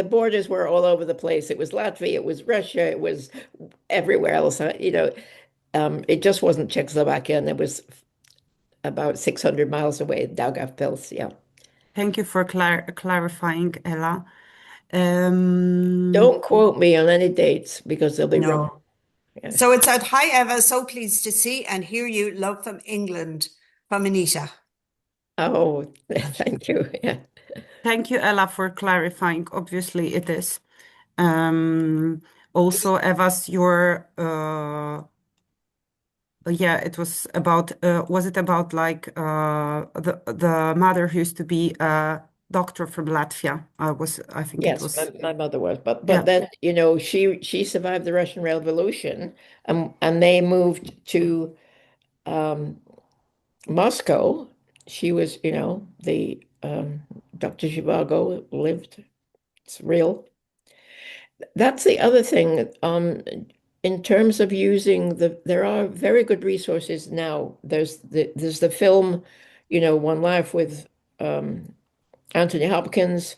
Speaker 3: borders were all over the place. It was Latvia, it was Russia, it was everywhere else. You know, it just wasn't Czechoslovakia, and it was about 600 miles away, Daugavpils. Yeah.
Speaker 1: Thank you for clarifying, Ella.
Speaker 3: Don't quote me on any dates because they'll be wrong.
Speaker 2: No.
Speaker 3: Yeah.
Speaker 2: So it said, "Hi Eva, so pleased to see and hear you. Love from England, from Anita."
Speaker 3: Oh, thank you. Yeah.
Speaker 1: Thank you, Ella, for clarifying. Obviously, it is. Um, Also, Eva's your yeah, it was it about like the mother who used to be a doctor from Latvia? I think it
Speaker 3: Yes,
Speaker 1: was
Speaker 3: my mother was, but
Speaker 1: yeah.
Speaker 3: then you know she survived the Russian Revolution, and they moved to um, Moscow. She was, you know, the Dr. Zhivago lived. It's real. That's the other thing. In terms of using there are very good resources now. There's the film, you know, One Life with Anthony Hopkins.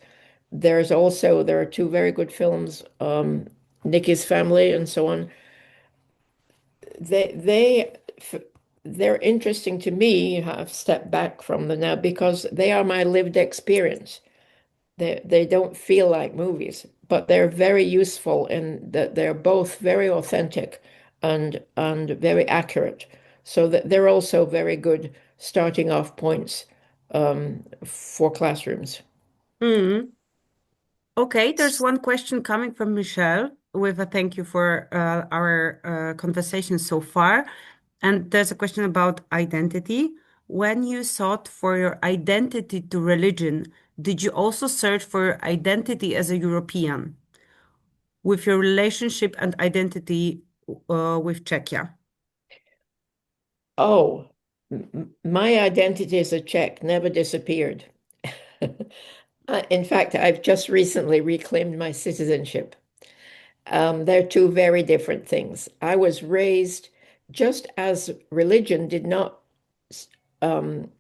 Speaker 3: There are two very good films, Nikki's Family and so on. They they're interesting to me. I've stepped back from them now because they are my lived experience. They don't feel like movies, but they're very useful in that they're both very authentic and very accurate. So that they're also very good starting off points for classrooms.
Speaker 1: Mm. Okay, there's one question coming from Michelle with a thank you for our conversation so far. And there's a question about identity. When you sought for your identity to religion, did you also search for your identity as a European with your relationship and identity with Czechia?
Speaker 3: Oh, my identity as a Czech never disappeared. In fact, I've just recently reclaimed my citizenship. They're two very different things. I was raised just as religion did not um,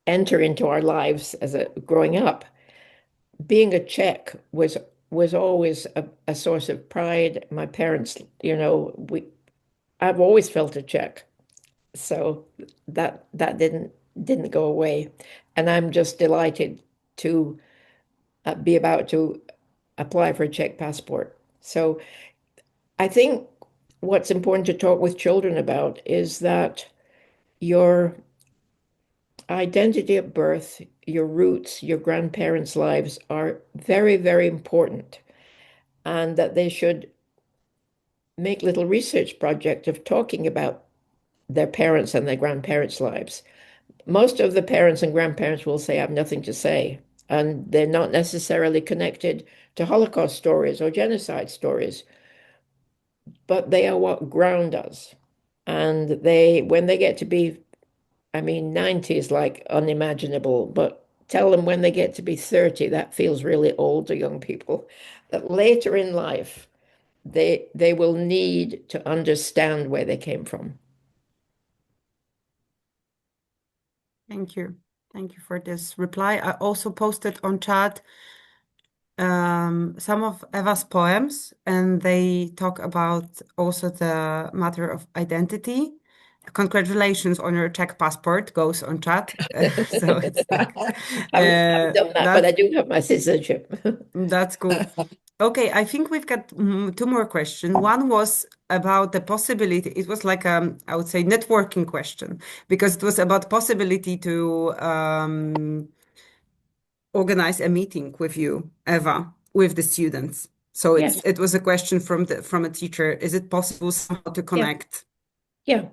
Speaker 3: enter into our lives as a growing up. Being a Czech was always a source of pride. My parents, you know, I've always felt a Czech, so that didn't go away, and I'm just delighted to be about to apply for a Czech passport. So I think what's important to talk with children about is that your identity at birth, your roots, your grandparents' lives are very, very important, and that they should make little research project of talking about their parents and their grandparents' lives. Most of the parents and grandparents will say, I have nothing to say, and they're not necessarily connected to Holocaust stories or genocide stories, but they are what ground us. And when they get to be, I mean, 90 is like unimaginable, but tell them when they get to be 30, that feels really old to young people. That later in life, they will need to understand where they came from.
Speaker 1: Thank you. Thank you for this reply. I also posted on chat some of Eva's poems, and they talk about also the matter of identity. Congratulations on your Czech passport goes on chat. So it's like
Speaker 3: I haven't done that, but I
Speaker 1: that's
Speaker 3: do have my citizenship.
Speaker 1: that's cool. Okay, I think we've got two more questions. One was about the possibility. It was like I would say networking question because it was about possibility to organize a meeting with you, Eva, with the students. So
Speaker 3: Yes.
Speaker 1: it was a question from a teacher. Is it possible somehow to
Speaker 3: Yeah.
Speaker 1: connect?
Speaker 3: Yeah.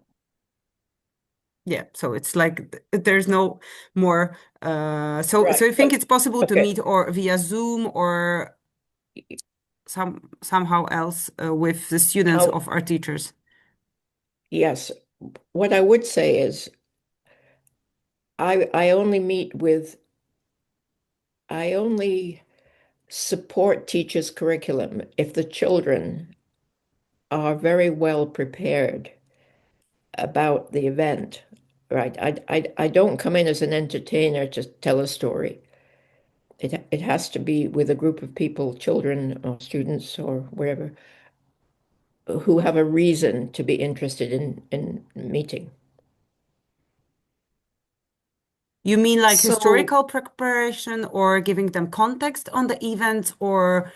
Speaker 1: Yeah, so it's like there's no more so
Speaker 3: Right.
Speaker 1: you think it's possible to
Speaker 3: Okay.
Speaker 1: meet or via Zoom or somehow else with the students
Speaker 3: Now,
Speaker 1: of our teachers?
Speaker 3: yes. What I would say is I only meet with I only support teachers' curriculum if the children are very well prepared about the event, right? I don't come in as an entertainer to tell a story. It has to be with a group of people, children or students or wherever, who have a reason to be interested in meeting.
Speaker 1: You mean like
Speaker 2: So,
Speaker 1: historical preparation or giving them context on the events, or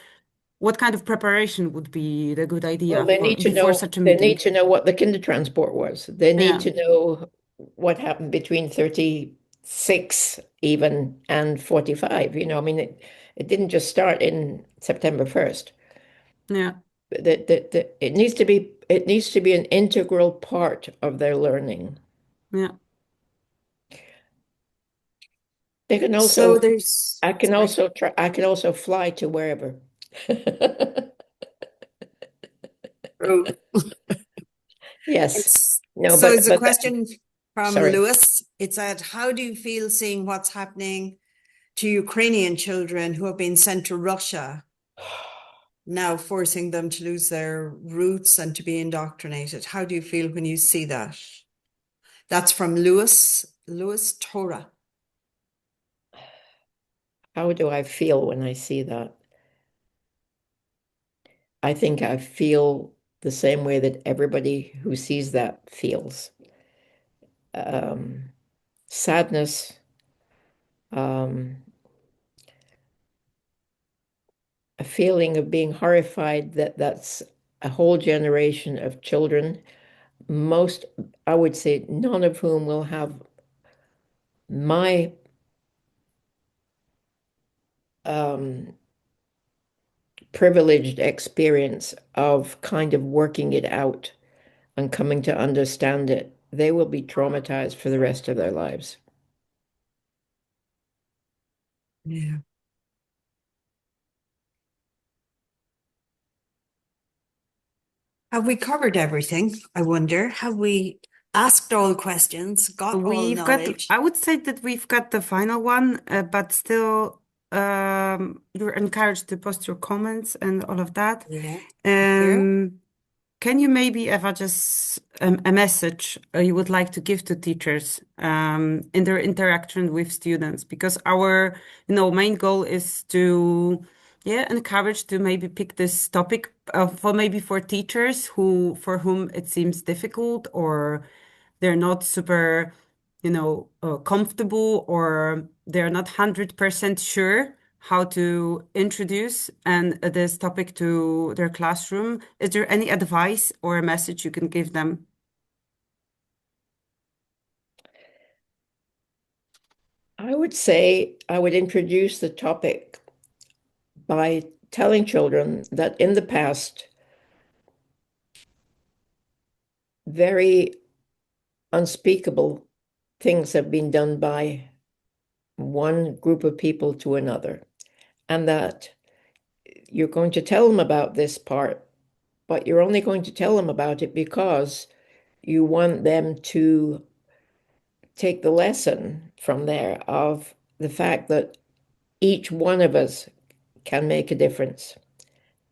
Speaker 1: what kind of preparation would be the good
Speaker 3: Well,
Speaker 1: idea for before such a
Speaker 3: they need
Speaker 1: meeting?
Speaker 3: to know what the Kindertransport was. They need
Speaker 1: Yeah,
Speaker 3: to know what happened between 36 even and 45. I mean, it didn't just start in September 1st.
Speaker 1: yeah,
Speaker 3: It needs to be an integral part of their learning.
Speaker 1: yeah.
Speaker 3: They can
Speaker 2: so
Speaker 3: also
Speaker 2: there's, sorry.
Speaker 3: I can also fly to wherever.
Speaker 2: Oh,
Speaker 3: Yes.
Speaker 2: it's
Speaker 3: No,
Speaker 2: so it's a
Speaker 3: but that,
Speaker 2: question from
Speaker 3: sorry.
Speaker 2: Lewis. It said, "How do you feel seeing what's happening to Ukrainian children who have been sent to Russia, now forcing them to lose their roots and to be indoctrinated? How do you feel when you see that?" That's from Lewis Torah.
Speaker 3: How do I feel when I see that? I think I feel the same way that everybody who sees that feels. Um, Sadness, um, a feeling of being horrified that that's a whole generation of children, most, I would say, none of whom will have my um, privileged experience of kind of working it out and coming to understand it. They will be traumatized for the rest of their lives.
Speaker 2: Yeah. Have we covered everything? I wonder. Have we asked all questions, got all knowledge?
Speaker 1: I would say that we've got the final one, but still, you're encouraged to post your comments and all of that.
Speaker 2: Yeah. Thank you.
Speaker 1: Um, can you maybe, Eva, just a message you would like to give to teachers in their interaction with students? Because our, main goal is to, yeah, encourage to maybe pick this topic for teachers for whom it seems difficult or they're not super, comfortable or they're not 100% sure how to introduce and this topic to their classroom. Is there any advice or a message you can give them?
Speaker 3: I would say I would introduce the topic by telling children that in the past, very unspeakable things have been done by one group of people to another, and that you're going to tell them about this part, but you're only going to tell them about it because you want them to take the lesson from there of the fact that each one of us can make a difference,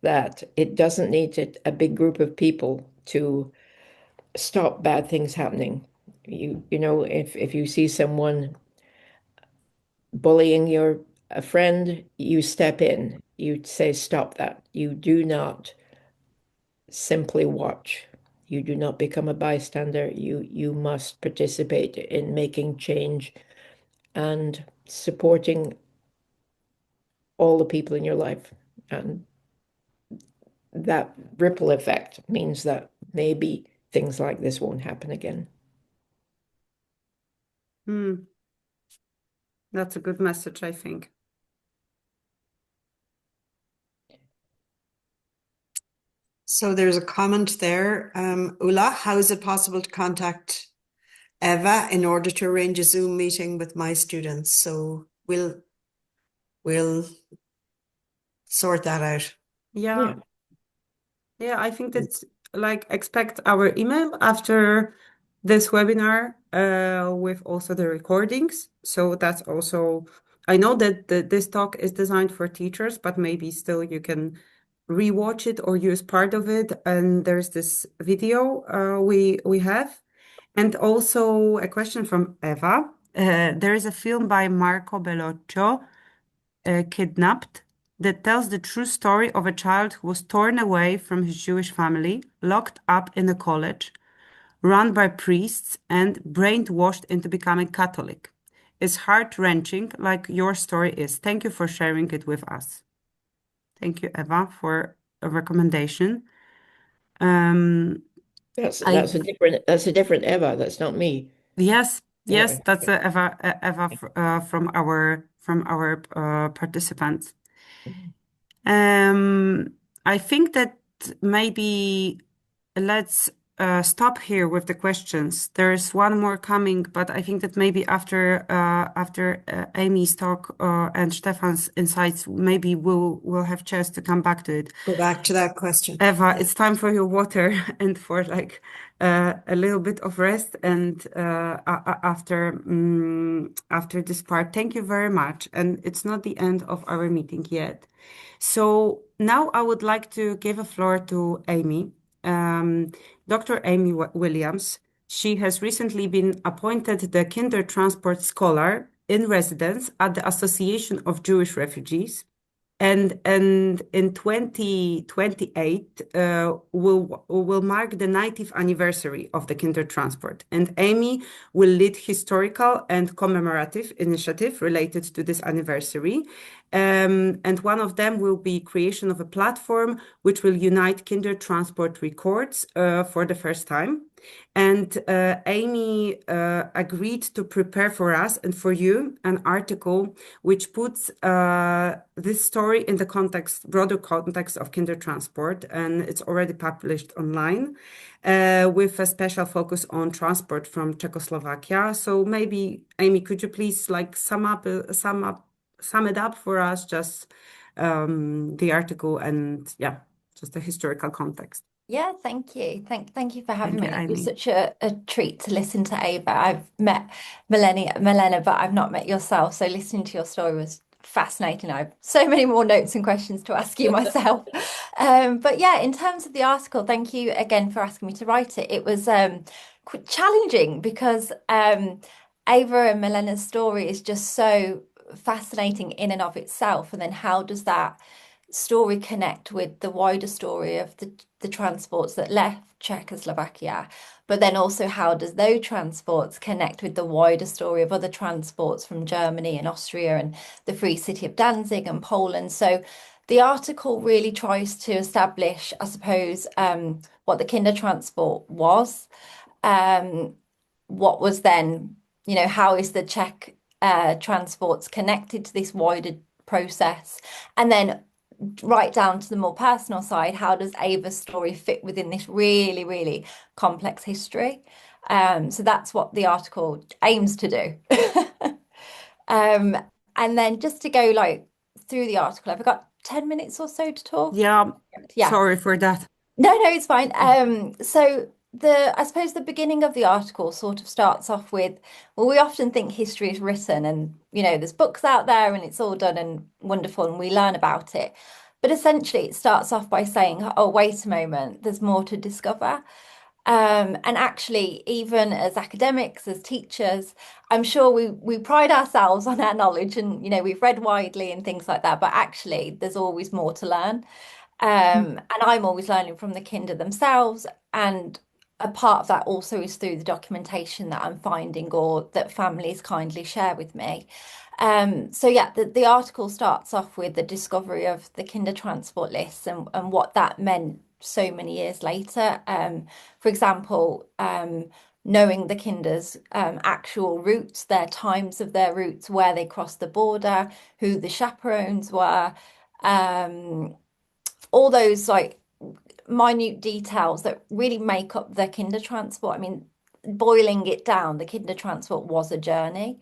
Speaker 3: that it doesn't need a big group of people to stop bad things happening. If you see someone bullying your a friend, you step in. You say, stop that. You do not simply watch. You do not become a bystander. You must participate in making change and supporting all the people in your life. And that ripple effect means that maybe things like this won't happen again.
Speaker 1: Hmm. That's a good message, I think.
Speaker 2: So there's a comment there. Ula, how is it possible to contact Eva in order to arrange a Zoom meeting with my students? So we'll sort that out.
Speaker 1: Yeah.
Speaker 3: Yeah.
Speaker 1: Yeah, I think that's like expect our email after this webinar with also the recordings. So that's also, I know that this talk is designed for teachers, but maybe still you can rewatch it or use part of it. And there's this video we have. And also a question from Eva. There is a film by Marco Bellocchio, Kidnapped, that tells the true story of a child who was torn away from his Jewish family, locked up in a college, run by priests, and brainwashed into becoming Catholic. It's heart-wrenching, like your story is. Thank you for sharing it with us. Thank you, Eva, for a recommendation. Um,
Speaker 3: That's
Speaker 1: I
Speaker 3: that's a different Eva. That's not me.
Speaker 1: Yes,
Speaker 3: Yeah.
Speaker 1: yes, that's Eva from our participants. Um, I think that maybe let's stop here with the questions. There's one more coming, but I think that maybe after Amy's talk and Stefan's insights, maybe we'll have chance to come back to it.
Speaker 2: Go back to that question.
Speaker 1: Eva,
Speaker 2: Yeah.
Speaker 1: it's time for your water and for like a little bit of rest. And after this part, thank you very much. And it's not the end of our meeting yet. So now I would like to give a floor to Amy, Dr. Amy Williams. She has recently been appointed the Kindertransport Scholar in Residence at the Association of Jewish Refugees. And in 2028 will mark the 90th anniversary of the Kindertransport. And Amy will lead historical and commemorative initiative related to this anniversary. And one of them will be creation of a platform which will unite Kindertransport records for the first time. And Amy agreed to prepare for us and for you an article which puts this story in the broader context of Kindertransport, and it's already published online with a special focus on transport from Czechoslovakia. So maybe, Amy, could you please like sum it up for us, just the article and yeah, just the historical context.
Speaker 4: Yeah, thank you. Thank you for having
Speaker 1: Thank you,
Speaker 4: me. It was
Speaker 1: Amy.
Speaker 4: such a treat to listen to Ava. I've met Milena, but I've not met yourself. So listening to your story was fascinating. I have so many more notes and questions to ask you myself. But yeah, in terms of the article, thank you again for asking me to write it. It was quite challenging because Ava and Milena's story is just so fascinating in and of itself. And then how does that story connect with the wider story of the transports that left Czechoslovakia, but then also how does those transports connect with the wider story of other transports from Germany and Austria and the Free City of Danzig and Poland. So the article really tries to establish, I suppose, what the Kindertransport was, what was then, how is the Czech transports connected to this wider process, and then right down to the more personal side, how does Ava's story fit within this really, really complex history? So that's what the article aims to do. And then just to go like through the article, have I got 10 minutes or so to talk?
Speaker 1: Yeah,
Speaker 4: Yeah.
Speaker 1: sorry for that.
Speaker 4: No, it's fine. So I suppose the beginning of the article sort of starts off with, well, we often think history is written and, there's books out there and it's all done and wonderful and we learn about it. But essentially it starts off by saying, oh, wait a moment, there's more to discover. And actually, even as academics, as teachers, I'm sure we pride ourselves on our knowledge and, we've read widely and things like that, but actually there's always more to learn. And I'm always learning from the kinder themselves. And a part of that also is through the documentation that I'm finding or that families kindly share with me. So yeah, the article starts off with the discovery of the Kindertransport lists and what that meant so many years later. For example, knowing the kinders' actual routes, their times of their routes, where they crossed the border, who the chaperones were, all those like minute details that really make up the Kindertransport. I mean, boiling it down, the Kindertransport was a journey.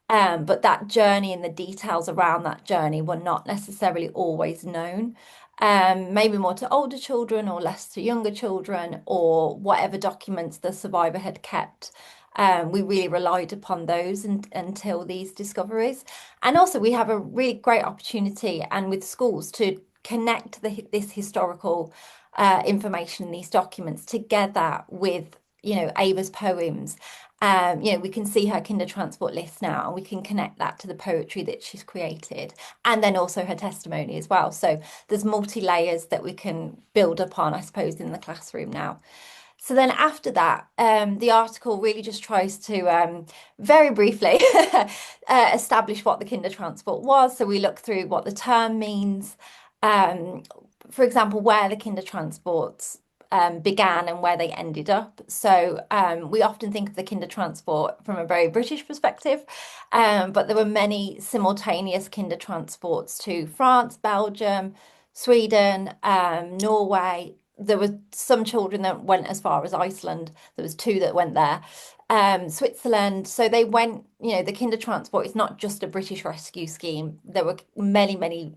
Speaker 4: But that journey and the details around that journey were not necessarily always known. Maybe more to older children or less to younger children, or whatever documents the survivor had kept. We really relied upon those until these discoveries. And also, we have a really great opportunity, and with schools, to connect this historical information, these documents, together with, Ava's poems. We can see her Kindertransport list now, and we can connect that to the poetry that she's created, and then also her testimony as well. So there's multi-layers that we can build upon, I suppose, in the classroom now. So then after that, the article really just tries to very briefly establish what the Kindertransport was. So we look through what the term means, for example, where the Kindertransports began and where they ended up. So we often think of the Kindertransport from a very British perspective, but there were many simultaneous Kindertransports to France, Belgium, Sweden, Norway. There were some children that went as far as Iceland. There was 2 that went there. Switzerland. So they went, the Kindertransport is not just a British rescue scheme. There were many, many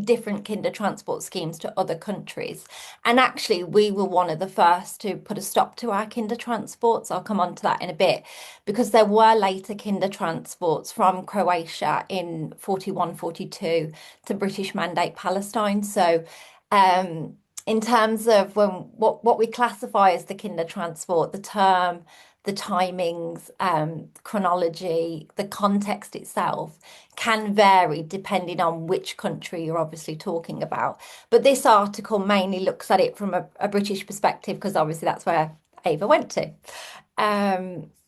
Speaker 4: different Kindertransport schemes to other countries. And actually, we were one of the first to put a stop to our Kindertransports. I'll come on to that in a bit, because there were later Kindertransports from Croatia in 41, 42 to British Mandate Palestine. So in terms of what we classify as the Kindertransport, the term, the timings, chronology, the context itself can vary depending on which country you're obviously talking about. But this article mainly looks at it from a British perspective, because obviously that's where Ava went to.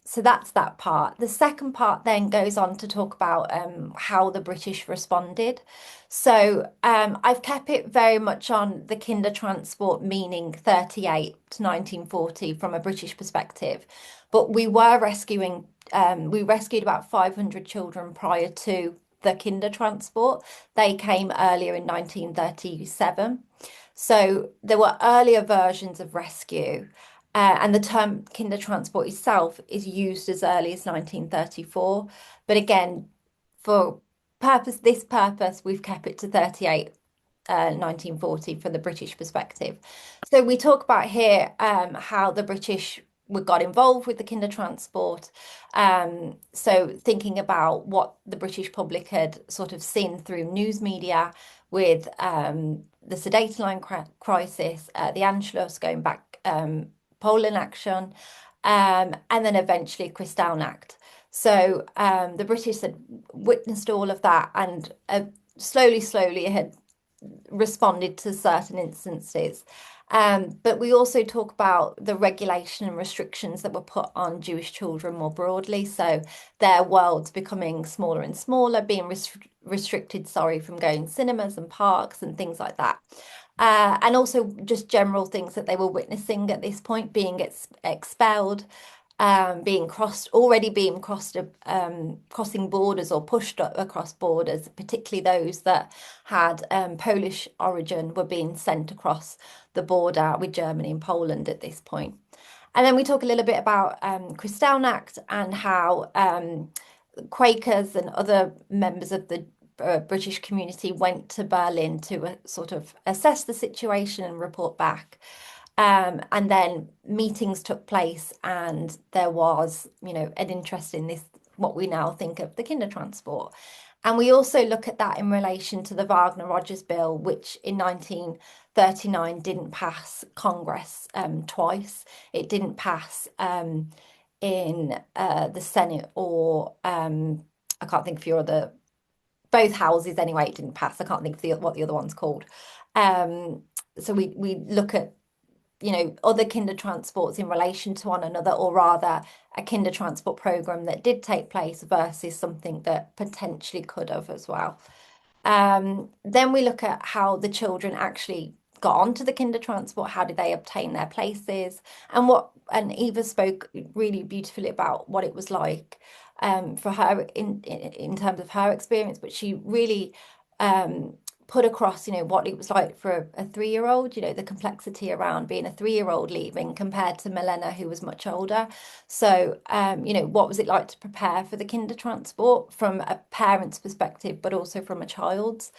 Speaker 4: So that's that part. The second part then goes on to talk about how the British responded. So I've kept it very much on the Kindertransport meaning 38 to 1940 from a British perspective. But we rescued about 500 children prior to the Kindertransport. They came earlier in 1937. So there were earlier versions of rescue. And the term Kindertransport itself is used as early as 1934. But again, for this purpose, we've kept it to 38, 1940 from the British perspective. So we talk about here how the British got involved with the Kindertransport. So thinking about what the British public had sort of seen through news media with the Sudeten Line crisis, the Anschluss, going back, Poland action, and then eventually Kristallnacht. So the British had witnessed all of that, and slowly had responded to certain instances. But we also talk about the regulation and restrictions that were put on Jewish children more broadly. So their worlds becoming smaller and smaller, being restricted, from going to cinemas and parks and things like that. And also just general things that they were witnessing at this point, being expelled, crossing borders or pushed across borders, particularly those that had Polish origin were being sent across the border with Germany and Poland at this point. And then we talk a little bit about Kristallnacht and how Quakers and other members of the British community went to Berlin to sort of assess the situation and report back. And then meetings took place, and there was, an interest in this, what we now think of the Kindertransport. And we also look at that in relation to the Wagner-Rogers Bill, which in 1939 didn't pass Congress twice. It didn't pass in the Senate or I can't think of both houses anyway. It didn't pass. I can't think of what the other one's called. So we look at other Kindertransports in relation to one another, or rather a Kindertransport program that did take place versus something that potentially could have as well. Then we look at how the children actually got onto the Kindertransport, how did they obtain their places, and Eva spoke really beautifully about what it was like for her in terms of her experience, but she really put across, what it was like for a 3-year-old, the complexity around being a 3-year-old leaving compared to Milena, who was much older. So, what was it like to prepare for the Kindertransport from a parent's perspective, but also from a child's?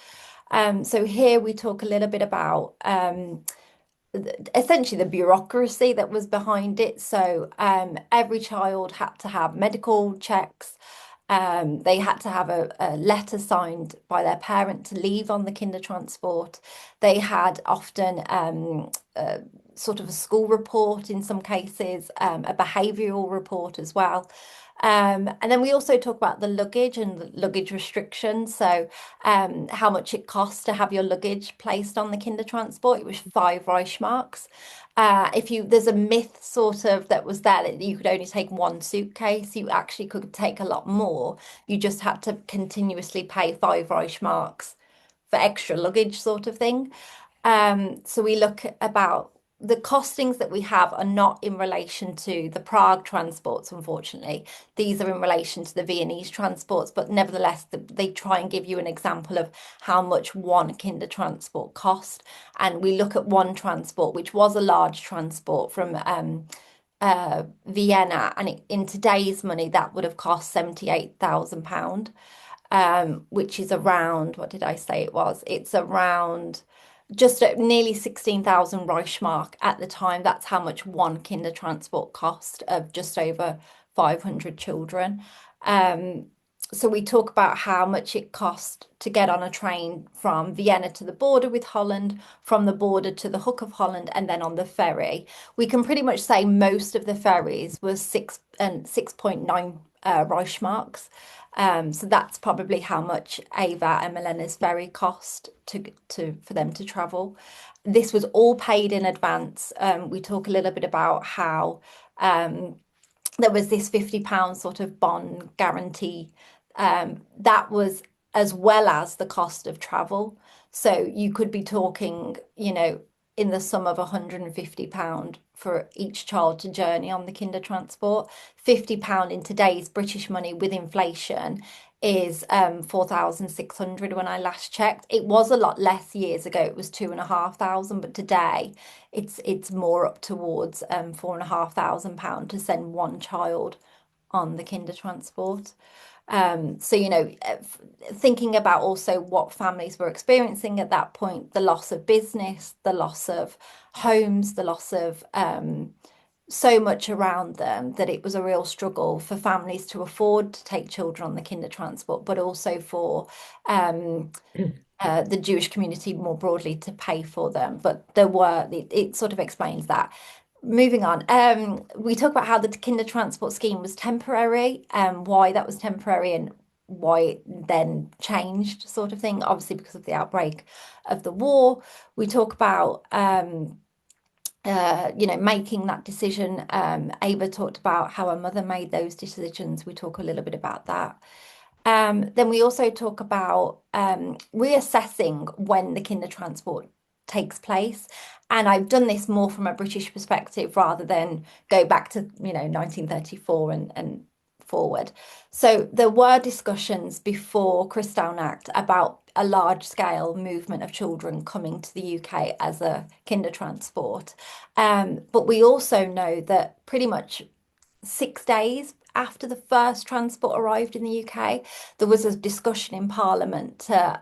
Speaker 4: So here we talk a little bit about essentially the bureaucracy that was behind it. So every child had to have medical checks. They had to have a letter signed by their parent to leave on the Kindertransport. They had often sort of a school report in some cases, a behavioural report as well. And then we also talk about the luggage and the luggage restrictions. So how much it costs to have your luggage placed on the Kindertransport. It was 5 Reichsmarks. There's a myth sort of that was there that you could only take 1 suitcase. You actually could take a lot more. You just had to continuously pay 5 Reichsmarks for extra luggage sort of thing. So we look about the costings that we have are not in relation to the Prague transports, unfortunately. These are in relation to the Viennese transports, but nevertheless, they try and give you an example of how much one Kindertransport cost. And we look at one transport, which was a large transport from Vienna, and in today's money, that would have cost £78,000, which is around, what did I say it was? It's around just at nearly 16,000 Reichsmark at the time. That's how much one Kindertransport cost of just over 500 children. So we talk about how much it cost to get on a train from Vienna to the border with Holland, from the border to the Hook of Holland, and then on the ferry. We can pretty much say most of the ferries was 6.9 Reichsmarks. So that's probably how much Eva and Milena's ferry cost for them to travel. This was all paid in advance. We talk a little bit about how there was this £50 sort of bond guarantee. That was as well as the cost of travel. So you could be talking, in the sum of £150 for each child to journey on the Kindertransport. £50 in today's British money with inflation is 4,600 when I last checked. It was a lot less years ago. It was 2,500, but today it's more up towards £4,500 to send one child on the Kindertransport. So, thinking about also what families were experiencing at that point, the loss of business, the loss of homes, the loss of so much around them, that it was a real struggle for families to afford to take children on the Kindertransport, but also for the Jewish community more broadly to pay for them. But it sort of explains that. Moving on, we talk about how the Kindertransport scheme was temporary, why that was temporary and why it then changed, sort of thing, obviously because of the outbreak of the war. We talk about making that decision. Ava talked about how her mother made those decisions. We talk a little bit about that. Then we also talk about reassessing when the Kindertransport takes place. And I've done this more from a British perspective rather than go back to, 1934 and forward. So there were discussions before Kristallnacht about a large-scale movement of children coming to the UK as a Kindertransport. But we also know that pretty much 6 days after the first transport arrived in the UK, there was a discussion in Parliament to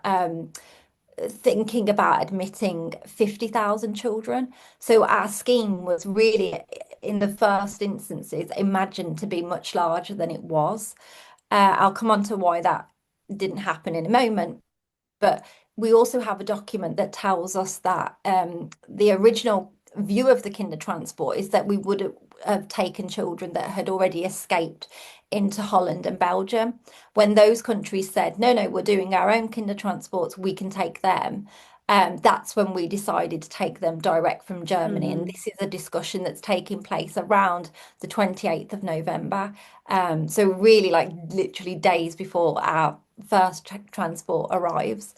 Speaker 4: thinking about admitting 50,000 children. So our scheme was really, in the first instances, imagined to be much larger than it was. I'll come on to why that didn't happen in a moment. But we also have a document that tells us that the original view of the Kindertransport is that we would have taken children that had already escaped into Holland and Belgium. When those countries said, no, we're doing our own Kindertransports, we can take them. that's when we decided to take them direct from Germany. And this is a discussion that's taking place around the 28th of November. So really like literally days before our first transport arrives.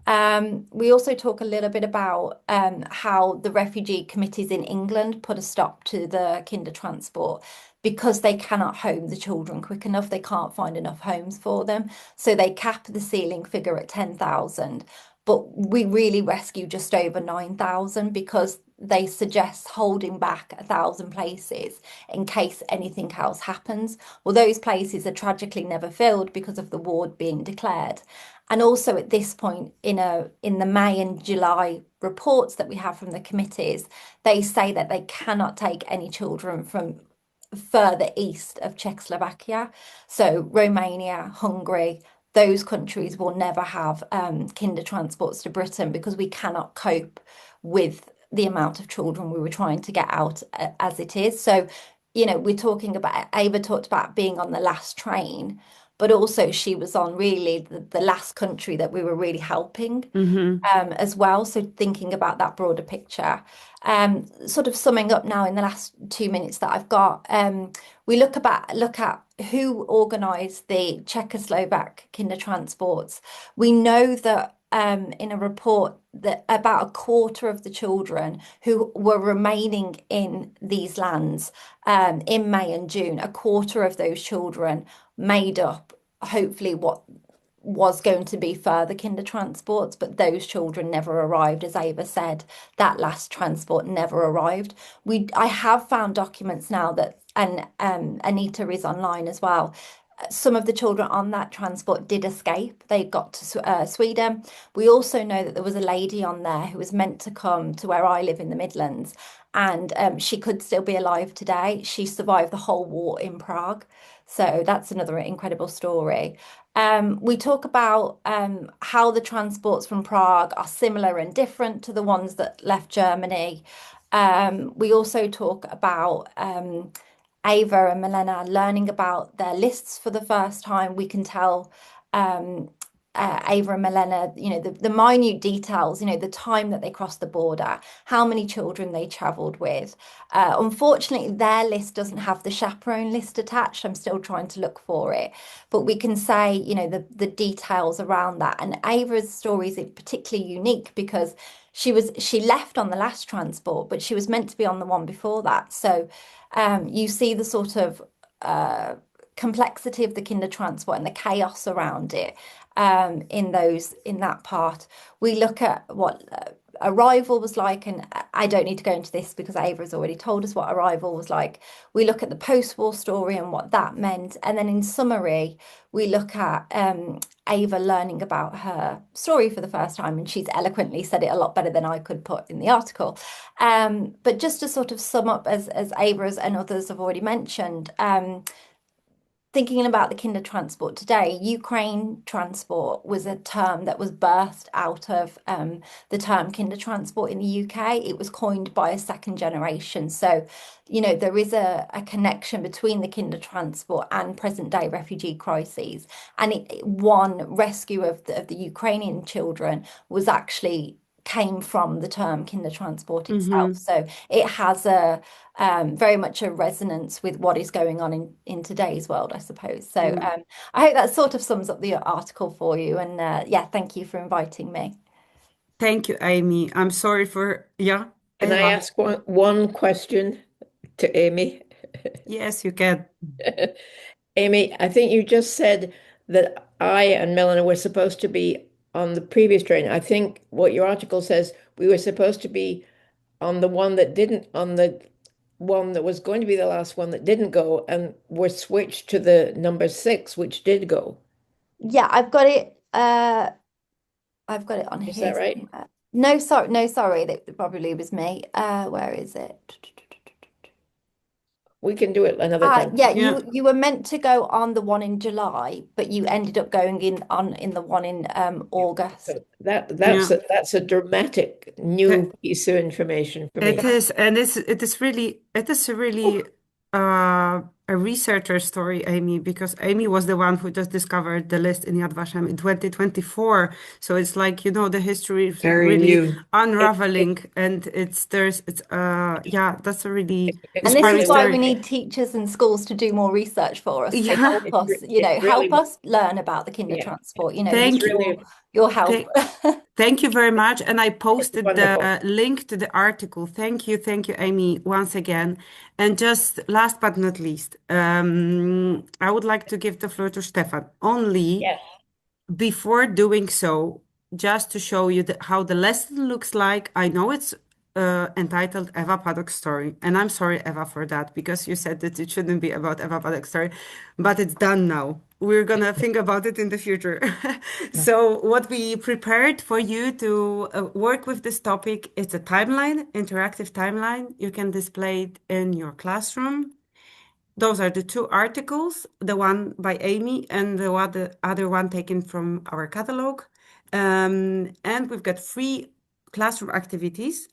Speaker 4: We also talk a little bit about how the refugee committees in England put a stop to the Kindertransport because they cannot home the children quick enough. They can't find enough homes for them. So they cap the ceiling figure at 10,000. But we really rescue just over 9,000 because they suggest holding back 1,000 places in case anything else happens. Well, those places are tragically never filled because of the ward being declared. And also at this point in the May and July reports that we have from the committees, they say that they cannot take any children from further east of Czechoslovakia. So Romania, Hungary, those countries will never have kinder transports to Britain because we cannot cope with the amount of children we were trying to get out as it is. So, we're talking about, Ava talked about being on the last train, but also she was on really the last country that we were really helping as well. So thinking about that broader picture. Sort of summing up now in the last 2 minutes that I've got, we look at who organised the Czechoslovak kinder transports. We know that in a report that about a quarter of the children who were remaining in these lands in May and June, a quarter of those children made up hopefully what was going to be further kinder transports, but those children never arrived. As Ava said, that last transport never arrived. I have found documents now that, and Anita is online as well. Some of the children on that transport did escape. They got to Sweden. We also know that there was a lady on there who was meant to come to where I live in the Midlands, and she could still be alive today. She survived the whole war in Prague. So that's another incredible story. We talk about how the transports from Prague are similar and different to the ones that left Germany. We also talk about Ava and Milena learning about their lists for the first time. We can tell Ava and Milena, the minute details, the time that they crossed the border, how many children they travelled with. Unfortunately, their list doesn't have the chaperone list attached. I'm still trying to look for it, but we can say, the details around that. And Ava's story is particularly unique because she left on the last transport, but she was meant to be on the one before that. So you see the sort of complexity of the kinder transport and the chaos around it in that part. We look at what arrival was like, and I don't need to go into this because Ava has already told us what arrival was like. We look at the post-war story and what that meant, and then in summary, we look at Ava learning about her story for the first time, and she's eloquently said it a lot better than I could put in the article. But just to sort of sum up, as Ava and others have already mentioned, thinking about the kinder transport today, Ukraine transport was a term that was birthed out of the term kinder transport in the UK. It was coined by a second generation. So, there is a connection between the kinder transport and present day refugee crises. And one rescue of the Ukrainian children was actually came from the term kinder transport itself. So it has a very much a resonance with what is going on in today's world, I suppose. So I hope that sort of sums up the article for you. And yeah, thank you for inviting me.
Speaker 1: Thank you, Amy. I'm sorry for, yeah.
Speaker 3: Can I ask one question to Amy?
Speaker 1: Yes, you can.
Speaker 3: Amy, I think you just said that I and Melanie were supposed to be on the previous train. I think what your article says, we were supposed to be on the one that didn't, on the one that was going to be the last one that didn't go, and were switched to the number 6, which did go.
Speaker 4: Yeah, I've got it. I've got it on
Speaker 3: Is
Speaker 4: here.
Speaker 3: that right?
Speaker 4: No, sorry, that probably was me. Where is it?
Speaker 3: We can do it another time.
Speaker 4: Yeah,
Speaker 1: Yeah.
Speaker 4: you were meant to go on the one in July, but you ended up going in the one in August.
Speaker 3: So that's a dramatic new piece of information for me.
Speaker 1: It is, and it is really a researcher story, Amy, because Amy was the one who just discovered the list in Yad Vashem in 2024. So it's like, the history is
Speaker 2: Very
Speaker 1: really
Speaker 2: new.
Speaker 1: unraveling, and yeah, that's a really
Speaker 3: It's
Speaker 4: And this
Speaker 1: inspiring
Speaker 4: is
Speaker 3: really
Speaker 4: why we
Speaker 1: story.
Speaker 4: need teachers and schools to do more research for us to
Speaker 1: Yeah,
Speaker 4: help us,
Speaker 3: it's
Speaker 4: help
Speaker 3: really
Speaker 4: us learn about the
Speaker 3: yeah.
Speaker 4: Kindertransport, with
Speaker 3: It's
Speaker 1: thank you.
Speaker 3: really
Speaker 4: your help.
Speaker 1: Th Thank you very much. And I
Speaker 3: it's
Speaker 1: posted
Speaker 3: wonderful.
Speaker 1: the link to the article. Thank you, Amy, once again. And just last but not least, I would like to give the floor to Stefan. Only
Speaker 3: Yes.
Speaker 1: before doing so, just to show you how the lesson looks like. I know it's entitled Eva Paddock's story, and I'm sorry, Eva, for that, because you said that it shouldn't be about Eva Paddock's story, but it's done now. We're gonna think about it in the future. So what we prepared for you to work with this topic is a timeline, interactive timeline. You can display it in your classroom. Those are the two articles, the one by Amy and the other one taken from our catalog. And we've got free classroom activities.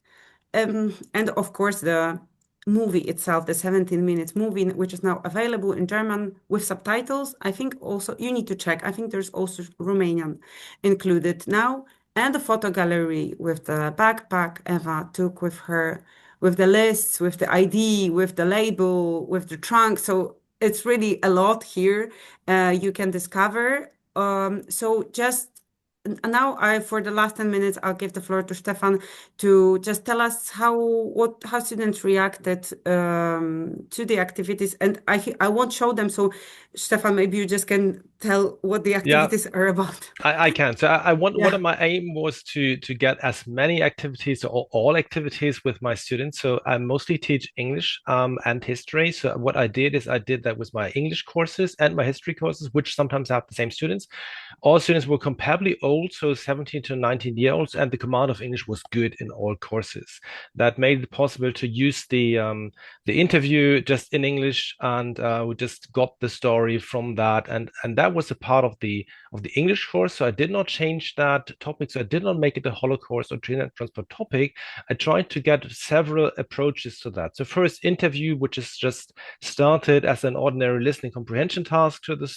Speaker 1: And of course, the movie itself, the 17 minutes movie, which is now available in German with subtitles. I think also you need to check. I think there's also Romanian included now. And the photo gallery with the backpack Eva took with her, with the lists, with the ID, with the label, with the trunk. So it's really a lot here you can discover. So just now, for the last 10 minutes, I'll give the floor to Stefan to just tell us how students reacted to the activities. And I won't show them. So, Stefan, maybe you just can tell what the
Speaker 5: Yeah,
Speaker 1: activities are about.
Speaker 5: I can. So I want one
Speaker 1: Yeah.
Speaker 5: of my aim was to get as many activities or all activities with my students. So I mostly teach English and history. So what I did is I did that with my English courses and my history courses, which sometimes have the same students. All students were comparably old, so 17 to 19-year-olds, and the command of English was good in all courses. That made it possible to use the interview just in English, and we just got the story from that, and that was a part of the English course. So I did not change that topic. So I did not make it a Holocaust or Kindertransport topic. I tried to get several approaches to that. So first interview, which is just started as an ordinary listening comprehension task to the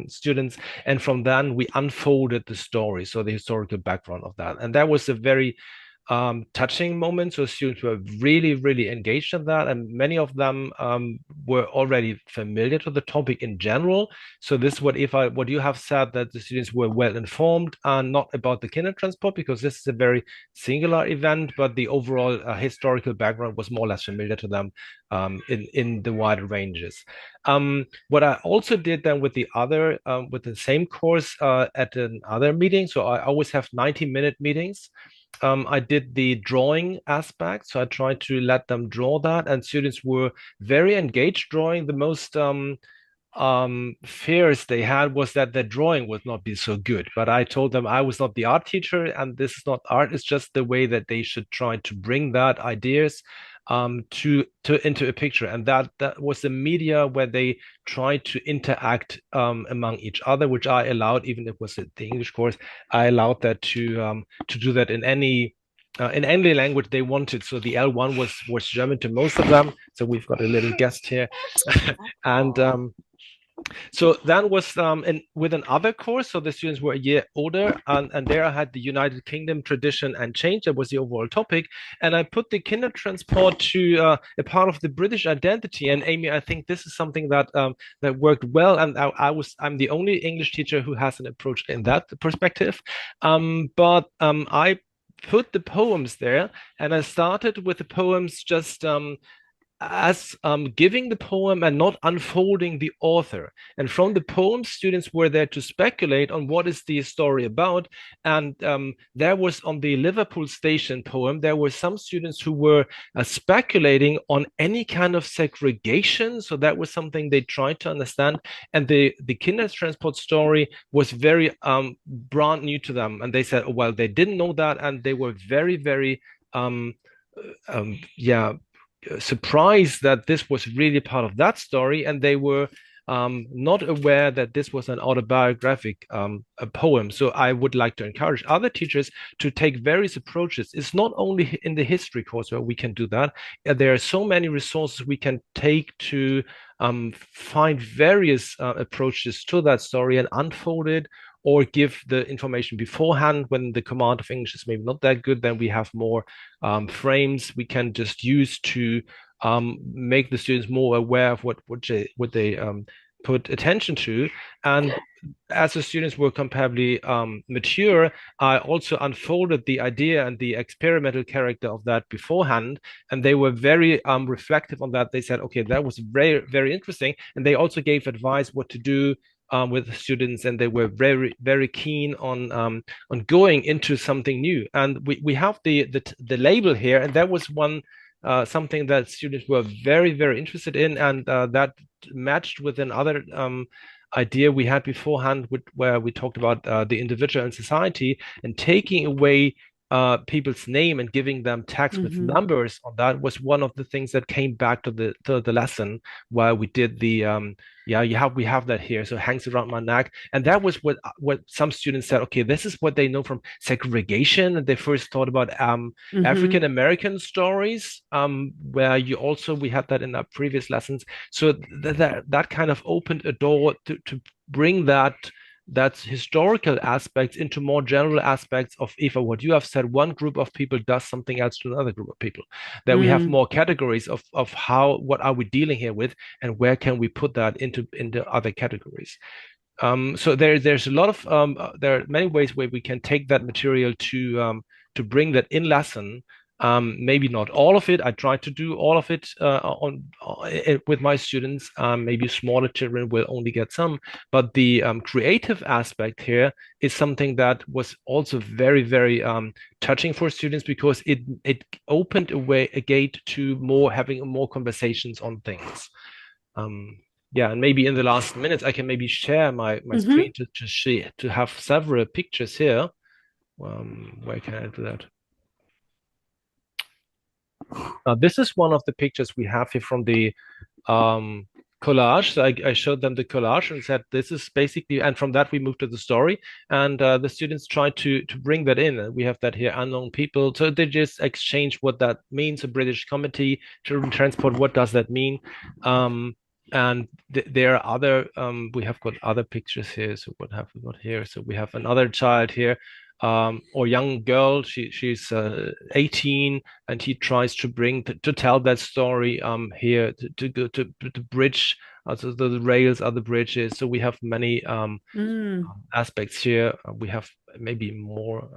Speaker 5: students, and from then we unfolded the story, so the historical background of that, and that was a very touching moment. So students were really, really engaged in that, and many of them were already familiar to the topic in general. So this is what you have said, that the students were well informed and not about the Kindertransport, because this is a very singular event, but the overall historical background was more or less familiar to them in the wider ranges. What I also did then with with the same course at another meeting. So I always have 90-minute meetings. I did the drawing aspect, so I tried to let them draw that, and students were very engaged drawing. The most fears they had was that their drawing would not be so good. But I told them I was not the art teacher, and this is not art. It's just the way that they should try to bring that ideas to into a picture, and that was the media where they tried to interact among each other, which I allowed, even if it was the English course. I allowed that to do that in any language they wanted. So the L1 was German to most of them. So we've got a little guest here, and so that was with another course. So the students were a year older, and there I had the United Kingdom tradition and change. That was the overall topic, and I put the Kindertransport to a part of the British identity. And Amy, I think this is something that worked well. And I'm the only English teacher who has an approach in that perspective. But I put the poems there, and I started with the poems just as giving the poem and not unfolding the author. And from the poem, students were there to speculate on what is the story about. And there was, on the Liverpool Station poem, there were some students who were speculating on any kind of segregation. So that was something they tried to understand. And the Kindertransport story was very brand new to them. And they said, oh, well, they didn't know that. And they were very, very yeah, surprised that this was really part of that story, and they were not aware that this was an autobiographic a poem. So I would like to encourage other teachers to take various approaches. It's not only in the history course where we can do that. There are so many resources we can take to find various approaches to that story and unfold it, or give the information beforehand when the command of English is maybe not that good. Then we have more frames we can just use to make the students more aware of what they put attention to. And as the students were comparably mature, I also unfolded the idea and the experimental character of that beforehand, and they were very reflective on that. They said, okay, that was very, very interesting, and they also gave advice what to do with the students, and they were very, very keen on going into something new. And we have the label here, and that was one something that students were very, very interested in, and that matched with another idea we had beforehand, where we talked about the individual and society, and taking away people's name and giving them tags with numbers on that was one of the things that came back to the lesson, while we did the we have that here, so it hangs around my neck. And that was what some students said, okay, this is what they know from segregation, and they first thought about African American stories, where we had that in our previous lessons. So that kind of opened a door to bring that's historical aspects into more general aspects of, Eva, what you have said, one group of people does something else to another group of people. Then we have more categories of what are we dealing here with, and where can we put that into other categories. So there's a lot of there are many ways where we can take that material to bring that in lesson. Maybe not all of it. I try to do all of it with my students. Maybe smaller children will only get some, but the creative aspect here is something that was also very, very touching for students, because it opened a gate to having more conversations on things. Yeah, and maybe in the last minutes I can maybe share my screen to have several pictures here. Where can I do that? This is one of the pictures we have here from the collage. So I showed them the collage and said, this is basically, and from that we moved to the story, and the students tried to bring that in. We have that here, unknown people. So they just exchange what that means. A British committee, children transport, what does that mean? And there are other, we have got other pictures here. So what have we got here? So we have another child here, or young girl. She's 18, and he tries to tell that story here to go to bridge. So the rails are the bridges. So we have many aspects here. We have maybe more.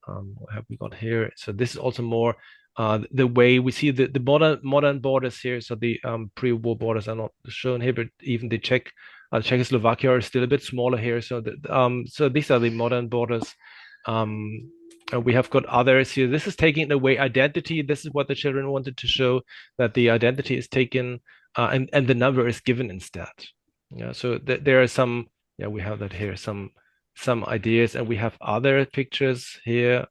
Speaker 5: What have we got here? So this is also more the way we see the modern borders here. So the pre-war borders are not shown here, but even the Czechoslovakia are still a bit smaller here. So so these are the modern borders. And we have got others here. This is taking away identity. This is what the children wanted to show, that the identity is taken and the number is given instead. Yeah. So there are some. Yeah, we have that here. Some ideas, and we have other pictures here.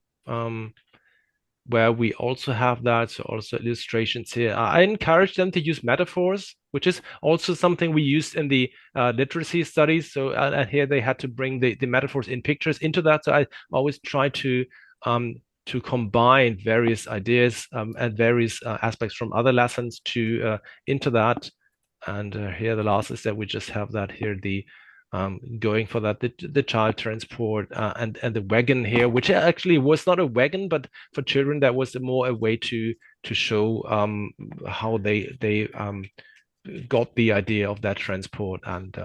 Speaker 5: Where we also have that, so also illustrations here. I encourage them to use metaphors, which is also something we used in the literacy studies. So and here they had to bring the metaphors in pictures into that. So I always try to combine various ideas and various aspects from other lessons into that. And here the last is that we just have that here, the going for that, the child transport and the wagon here, which actually was not a wagon, but for children that was more a way to show how they got the idea of that transport. And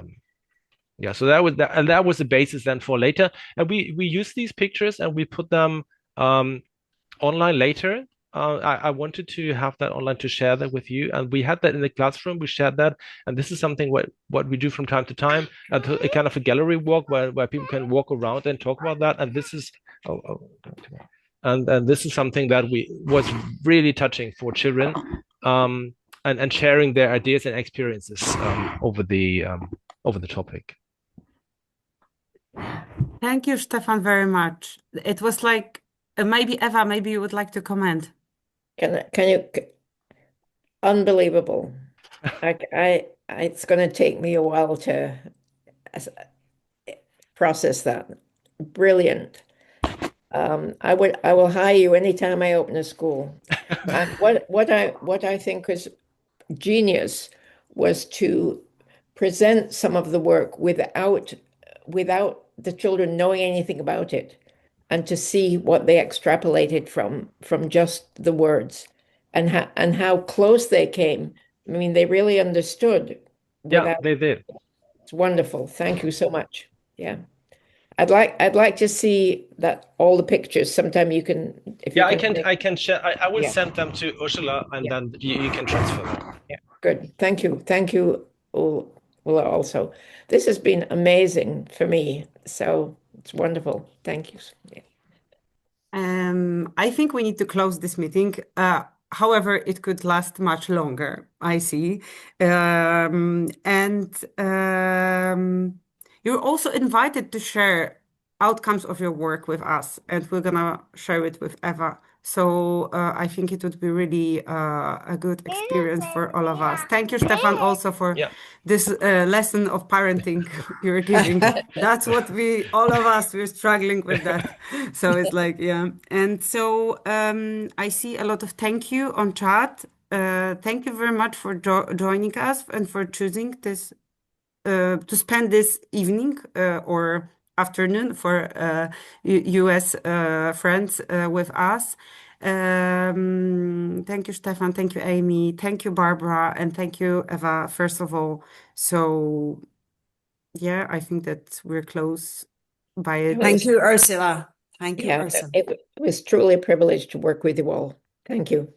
Speaker 5: yeah, so that was that, and that was the basis then for later. And we used these pictures and we put them online later. I wanted to have that online to share that with you, and we had that in the classroom. We shared that, and this is something what we do from time to time, a kind of a gallery walk where people can walk around and talk about that. And this is and this is something that was really touching for children, and sharing their ideas and experiences over the topic.
Speaker 1: Thank you, Stephan, very much. It was like maybe Eva, maybe you would like to comment.
Speaker 3: Can you? Unbelievable. it's going to take me a while to process that. Brilliant. I will hire you anytime I open a school. And what I think is genius was to present some of the work without the children knowing anything about it, and to see what they extrapolated from just the words, and how close they came. I mean, they really understood
Speaker 5: Yeah,
Speaker 3: without.
Speaker 5: they did.
Speaker 3: It's wonderful. Thank you so much. Yeah. I'd like to see that all the pictures. Sometime you can, if you
Speaker 5: Yeah,
Speaker 3: can.
Speaker 5: I can share. I will
Speaker 3: Yeah.
Speaker 5: send them to Ursula, and
Speaker 3: Yeah.
Speaker 5: then you can transfer them.
Speaker 3: Yeah, good. Thank you. Thank you, Ulla, also. This has been amazing for me. So it's wonderful. Thank you. Yeah.
Speaker 1: I think we need to close this meeting. However, it could last much longer, I see. And you're also invited to share outcomes of your work with us, and we're gonna share it with Eva. So I think it would be really a good experience for all of us. Thank you, Stephan, also for
Speaker 5: Yeah.
Speaker 1: this lesson of parenting you're giving. That's what all of us, we're struggling with that. So it's like, yeah. And so I see a lot of thank you on chat. Thank you very much for joining us and for choosing this to spend this evening or afternoon for US friends with us. Thank you, Stephan. Thank you, Amy. Thank you, Barbara. And thank you, Eva, first of all. So, yeah, I think that we're close by it.
Speaker 2: Thank you, Ursula. Thank you,
Speaker 3: Yeah,
Speaker 2: Ursula.
Speaker 3: it was truly a privilege to work with you all. Thank you.